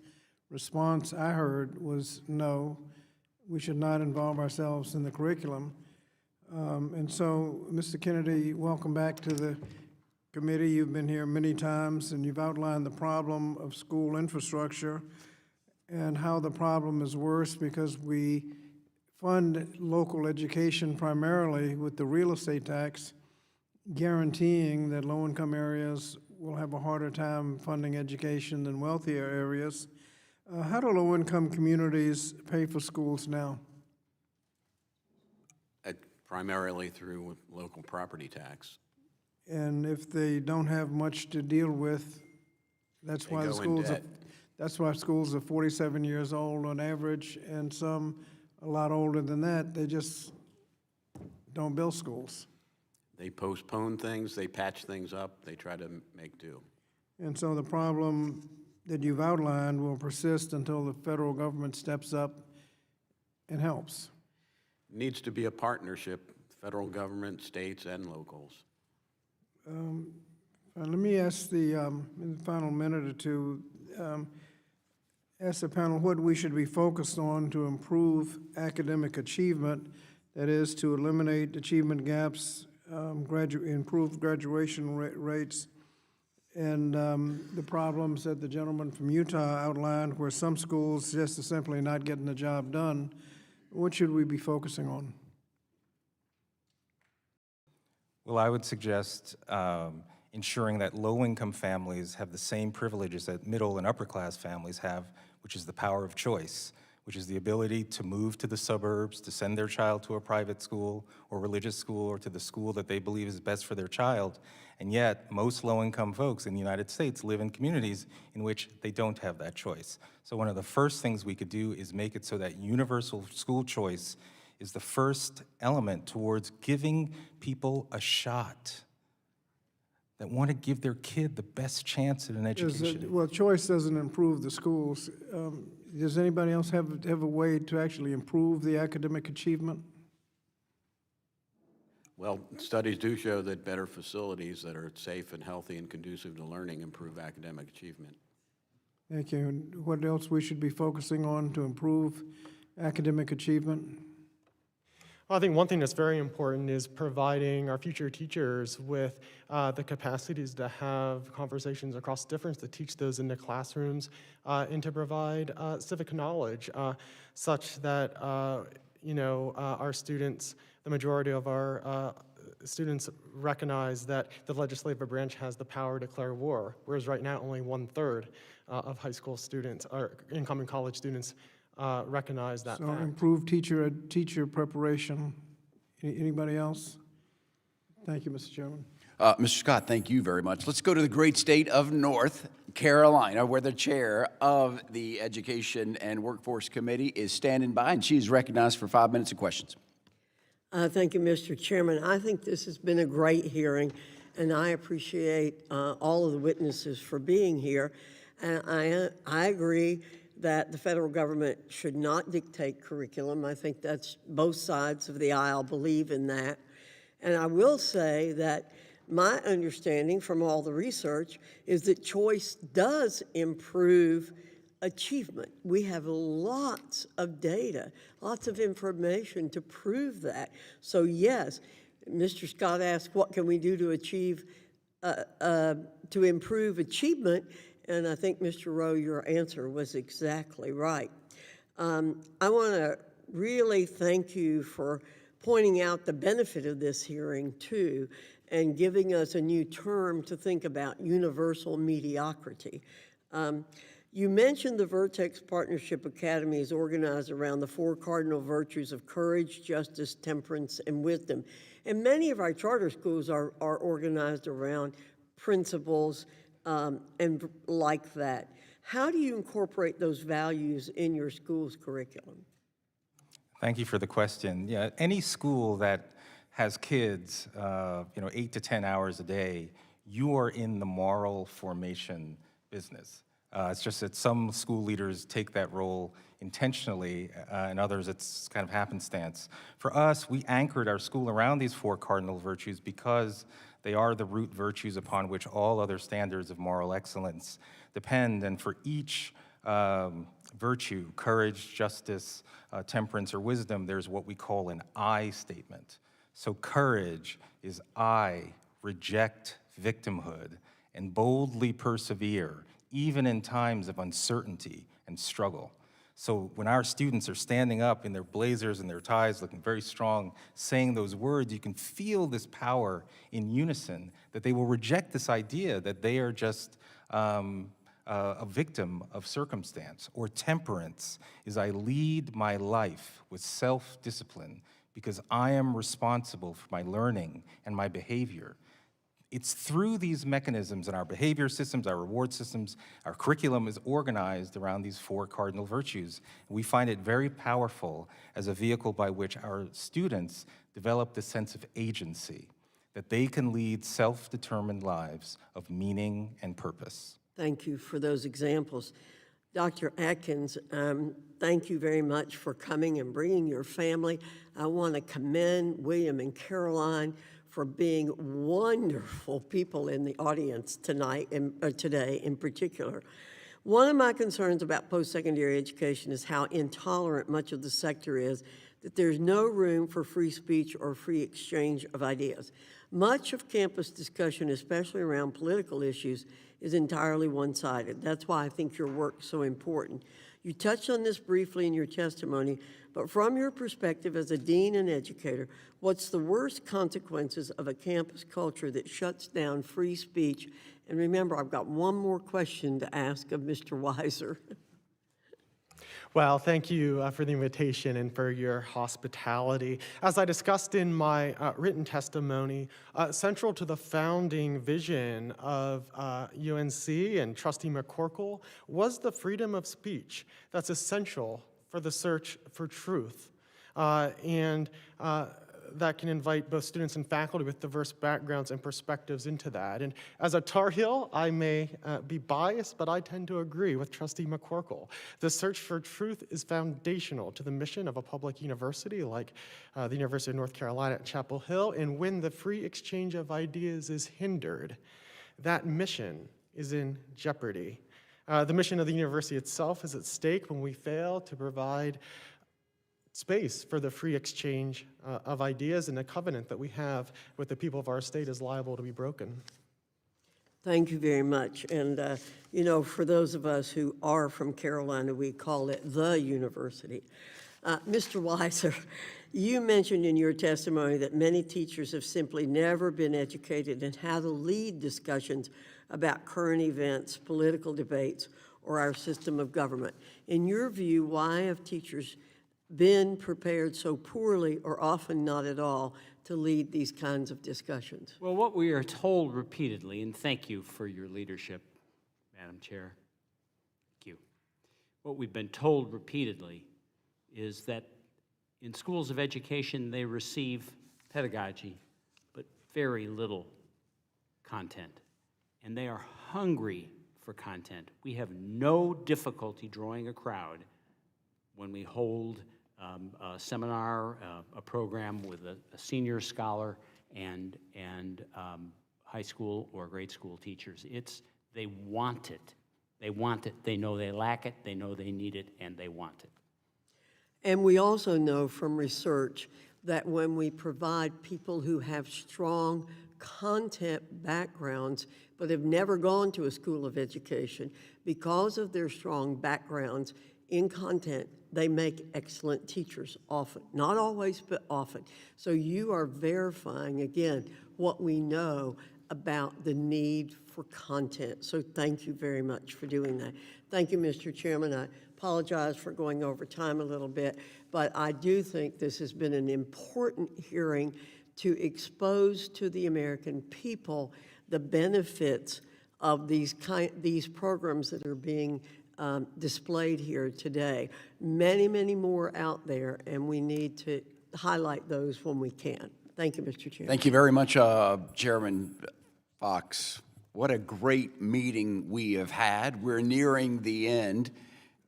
response I heard was no, we should not involve ourselves in the curriculum. And so, Mr. Kennedy, welcome back to the committee. You've been here many times, and you've outlined the problem of school infrastructure and how the problem is worse because we fund local education primarily with the real estate tax, guaranteeing that low-income areas will have a harder time funding education than wealthier areas. How do low-income communities pay for schools now? Primarily through local property tax. And if they don't have much to deal with, that's why schools are 47 years old on average, and some a lot older than that. They just don't build schools. They postpone things, they patch things up, they try to make do. And so the problem that you've outlined will persist until the federal government steps up and helps. It needs to be a partnership, federal government, states, and locals. Let me ask in the final minute or two, ask the panel what we should be focused on to improve academic achievement, that is, to eliminate achievement gaps, improve graduation rates, and the problems that the gentleman from Utah outlined, where some schools just are simply not getting the job done. What should we be focusing on? Well, I would suggest ensuring that low-income families have the same privileges that middle and upper-class families have, which is the power of choice, which is the ability to move to the suburbs, to send their child to a private school or religious school or to the school that they believe is best for their child. And yet, most low-income folks in the United States live in communities in which they don't have that choice. So one of the first things we could do is make it so that universal school choice is the first element towards giving people a shot that want to give their kid the best chance at an education. Well, choice doesn't improve the schools. Does anybody else have a way to actually improve the academic achievement? Well, studies do show that better facilities that are safe and healthy and conducive to learning improve academic achievement. Thank you. And what else we should be focusing on to improve academic achievement? Well, I think one thing that's very important is providing our future teachers with the capacities to have conversations across difference, to teach those in the classrooms, and to provide civic knowledge such that our students, the majority of our students recognize that the legislative branch has the power to declare war, whereas right now only 1/3 of high school students or incoming college students recognize that So fact. improve teacher preparation. Anybody else? Thank you, Mr. Chairman. Mr. Scott, thank you very much. Let's go to the great state of North Carolina, where the chair of the Education and Workforce Committee is standing by, and she's recognized for 5 minutes of questions. Thank you, Mr. Chairman. I think this has been a great hearing, and I appreciate all of the witnesses for being here. And I agree that the federal government should not dictate curriculum. I think that's both sides of the aisle believe in that. And I will say that my understanding from all the research is that choice does improve achievement. We have lots of data, lots of information to prove that. So yes, Mr. Scott asked, what can we do to achieve, to improve achievement? And I think, Mr. Rowe, your answer was exactly right. I want to really thank you for pointing out the benefit of this hearing, too, and giving us a new term to think about, universal mediocrity. You mentioned the Vertex Partnership Academy is organized around the 4 cardinal virtues of courage, justice, temperance, and wisdom. And many of our charter schools are organized around principles and like that. How do you incorporate those values in your school's curriculum? Thank you for the question. Yeah, any school that has kids, 8 to 10 hours a day, you are in the moral formation business. It's just that some school leaders take that role intentionally, and others it's kind of happenstance. For us, we anchored our school around these 4 cardinal virtues because they are the root virtues upon which all other standards of moral excellence depend. And for each virtue, courage, justice, temperance, or wisdom, there's what we call an I statement. So courage is I reject victimhood and boldly persevere, even in times of uncertainty and struggle. So when our students are standing up in their blazers and their ties, looking very strong, saying those words, you can feel this power in unison, that they will reject this idea that they are just a victim of circumstance. Or temperance is I lead my life with self-discipline because I am responsible for my learning and my behavior. It's through these mechanisms in our behavior systems, our reward systems, our curriculum is organized around these 4 cardinal virtues. We find it very powerful as a vehicle by which our students develop the sense of agency, that they can lead self-determined lives of meaning and purpose. Thank you for those examples. Dr. Atkins, thank you very much for coming and bringing your family. I want to commend William and Caroline for being wonderful people in the audience tonight, today in particular. One of my concerns about post-secondary education is how intolerant much of the sector is, that there's no room for free speech or free exchange of ideas. Much of campus discussion, especially around political issues, is entirely one-sided. That's why I think your work is so important. You touched on this briefly in your testimony, but from your perspective as a dean and educator, what's the worst consequences of a campus culture that shuts down free speech? And remember, I've got one more question to ask of Mr. Weiser. Well, thank you for the invitation and for your hospitality. As I discussed in my written testimony, central to the founding vision of UNC and Trustee McCorkle was the freedom of speech that's essential for the search for truth. That can invite both students and faculty with diverse backgrounds and perspectives into that. And as a Tar Heel, I may be biased, but I tend to agree with Trustee McCorkle. The search for truth is foundational to the mission of a public university like the University of North Carolina at Chapel Hill, and when the free exchange of ideas is hindered, that mission is in jeopardy. The mission of the university itself is at stake when we fail to provide space for the free exchange of ideas, and the covenant that we have with the people of our state is liable to be broken. Thank you very much. And, you know, for those of us who are from Carolina, we call it the university. Mr. Weiser, you mentioned in your testimony that many teachers have simply never been educated in how to lead discussions about current events, political debates, or our system of government. In your view, why have teachers been prepared so poorly, or often not at all, to lead these kinds of discussions? Well, what we are told repeatedly, and thank you for your leadership, Madam Chair. Thank you. What we've been told repeatedly is that in schools of education, they receive pedagogy, but very little content. And they are hungry for content. We have no difficulty drawing a crowd when we hold a seminar, a program with a senior scholar and high school or grade school teachers. They want it. They want it. They know they lack it. They know they need it, and they want it. And we also know from research that when we provide people who have strong content backgrounds but have never gone to a school of education, because of their strong backgrounds in content, they make excellent teachers often. Not always, but often. So you are verifying, again, what we know about the need for content. So thank you very much for doing that. Thank you, Mr. Chairman. I apologize for going over time a little bit, but I do think this has been an important hearing to expose to the American people the benefits of these programs that are being displayed here today. Many, many more out there, and we need to highlight those when we can. Thank you, Mr. Chairman. Thank you very much, Chairman Fox. What a great meeting we have had. We're nearing the end,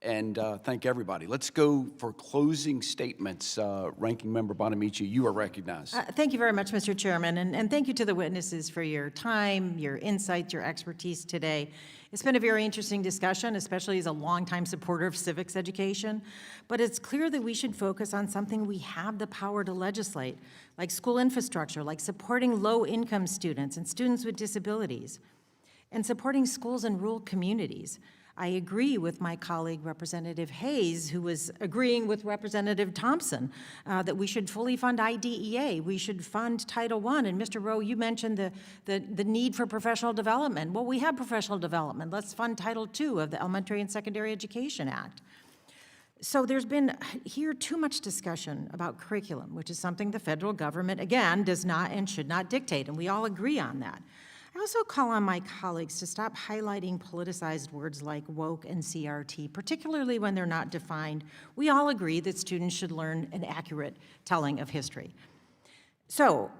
and thank everybody. Let's go for closing statements. Ranking Member Bonamici, you are recognized. Thank you very much, Mr. Chairman, and thank you to the witnesses for your time, your insights, your expertise today. It's been a very interesting discussion, especially as a longtime supporter of civics education, but it's clear that we should focus on something we have the power to legislate, like school infrastructure, like supporting low-income students and students with disabilities, and supporting schools in rural communities. I agree with my colleague, Representative Hayes, who was agreeing with Representative Thompson that we should fully fund IDEA. We should fund Title I. And Mr. Rowe, you mentioned the need for professional development. Well, we have professional development. Let's fund Title II of the Elementary and Secondary Education Act. So there's been here too much discussion about curriculum, which is something the federal government, again, does not and should not dictate, and we all agree on that. I also call on my colleagues to stop highlighting politicized words like woke and CRT, particularly when they're not defined. We all agree that students should learn an accurate telling of history. So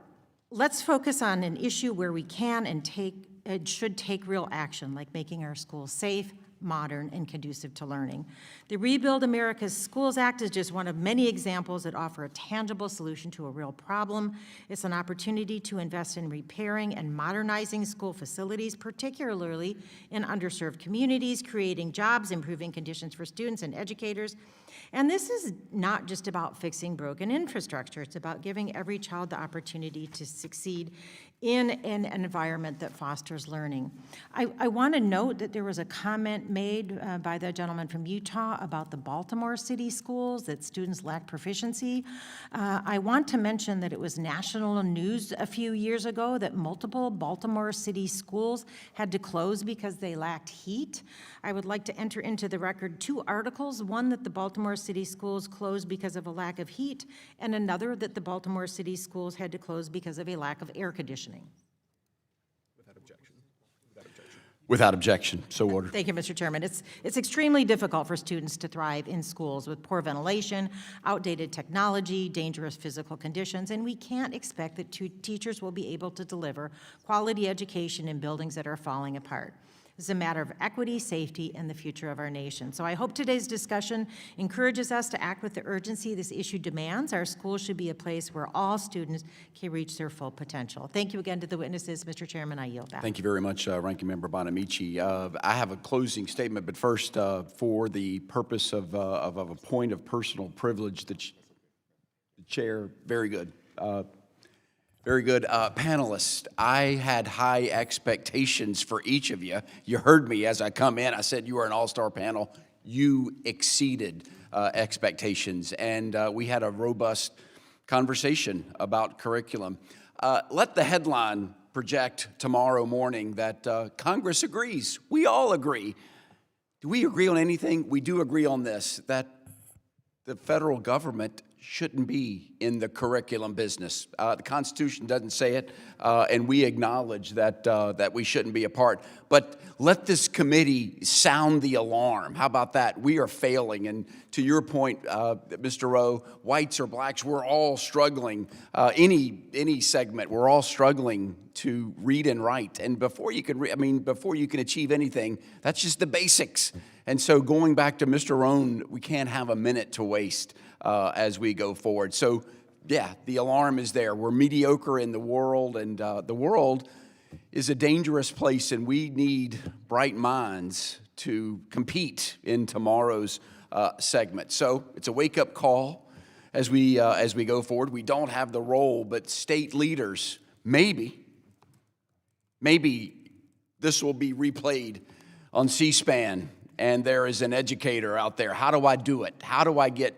let's focus on an issue where we can and should take real action, like making our schools safe, modern, and conducive to learning. The Rebuild America's Schools Act is just one of many examples that offer a tangible solution to a real problem. It's an opportunity to invest in repairing and modernizing school facilities, particularly in underserved communities, creating jobs, improving conditions for students and educators. And this is not just about fixing broken infrastructure. It's about giving every child the opportunity to succeed in an environment that fosters learning. I want to note that there was a comment made by the gentleman from Utah about the Baltimore City schools, that students lack proficiency. I want to mention that it was national news a few years ago that multiple Baltimore City schools had to close because they lacked heat. I would like to enter into the record 2 articles, one that the Baltimore City schools closed because of a lack of heat, and another that the Baltimore City schools had to close because of a lack of air conditioning. Without objection, so ordered. Thank you, Mr. Chairman. It's extremely difficult for students to thrive in schools with poor ventilation, outdated technology, dangerous physical conditions, and we can't expect that teachers will be able to deliver quality education in buildings that are falling apart. This is a matter of equity, safety, and the future of our nation. So I hope today's discussion encourages us to act with the urgency this issue demands. Our schools should be a place where all students can reach their full potential. Thank you again to the witnesses. Mr. Chairman, I yield back. Thank you very much, Ranking Member Bonamici. I have a closing statement, but first, for the purpose of a point of personal privilege, the chair, very good. Very good. Panelists, I had high expectations for each of you. You heard me as I come in. I said you were an all-star panel. You exceeded expectations, and we had a robust conversation about curriculum. Let the headline project tomorrow morning that Congress agrees. We all agree. Do we agree on anything? We do agree on this, that the federal government shouldn't be in the curriculum business. The Constitution doesn't say it, and we acknowledge that we shouldn't be a part. But let this committee sound the alarm. How about that? We are failing. And to your point, Mr. Rowe, whites or blacks, we're all struggling. Any segment, we're all struggling to read and write. And before you can before you can achieve anything, that's just the basics. And so going back to Mr. Rohn, we can't have a minute to waste as we go forward. So, yeah, the alarm is there. We're mediocre in the world, and the world is a dangerous place, and we need bright minds to compete in tomorrow's segment. So it's a wake-up call as we go forward. We don't have the role, but state leaders, maybe this will be replayed on C-SPAN, and there is an educator out there. How do I do it? How do I get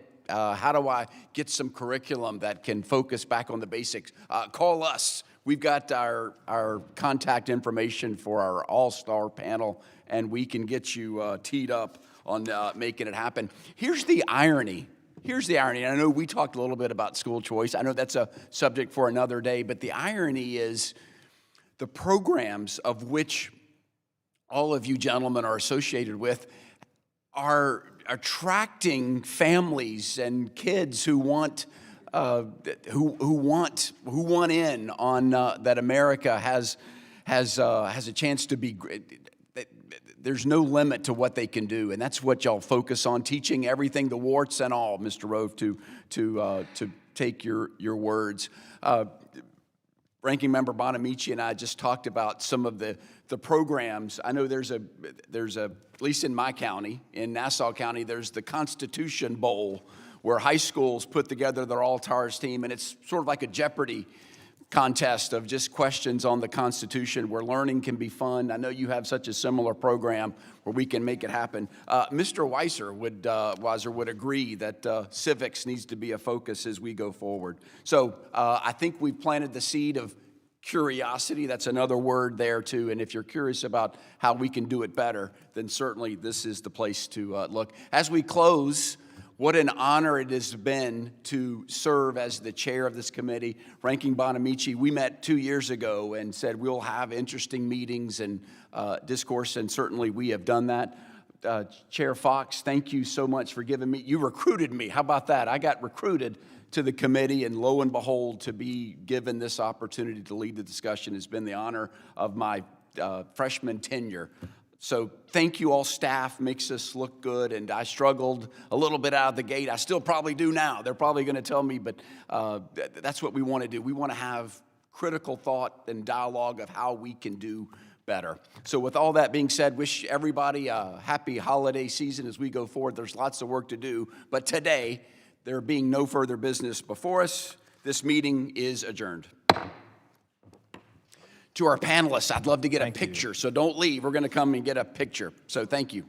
some curriculum that can focus back on the basics? Call us. We've got our contact information for our all-star panel, and we can get you teed up on making it happen. Here's the irony. I know we talked a little bit about school choice. I know that's a subject for another day, but the irony is the programs of which all of you gentlemen are associated with are attracting families and kids who want in on that America has a chance to be great. There's no limit to what they can do, and that's what y'all focus on, teaching everything, the warts and all, Mr. Rove, to take your words. Ranking Member Bonamici and I just talked about some of the programs. I know there's a at least in my county, in Nassau County, there's the Constitution Bowl, where high schools put together their all-stars team, and it's sort of like a Jeopardy contest of just questions on the Constitution where learning can be fun. I know you have such a similar program where we can make it happen. Mr. Weiser would agree that civics needs to be a focus as we go forward. So I think we've planted the seed of curiosity. That's another word there too. And if you're curious about how we can do it better, then certainly this is the place to look. As we close, what an honor it has been to serve as the chair of this committee. Ranking Bonamici, we met 2 years ago and said we'll have interesting meetings and discourse, and certainly we have done that. Chair Fox, thank you so much for giving me, you recruited me. How about that? I got recruited to the committee, and lo and behold, to be given this opportunity to lead the discussion has been the honor of my freshman tenure. So thank you all, staff, makes us look good, and I struggled a little bit out of the gate. I still probably do now. They're probably going to tell me, but that's what we want to do. We want to have critical thought and dialogue of how we can do better. So with all that being said, wish everybody a happy holiday season as we go forward. There's lots of work to do, but today, there being no further business before us, this meeting is adjourned. To our panelists, I'd love to get a picture, so don't leave. We're going to come and get a picture. So thank you.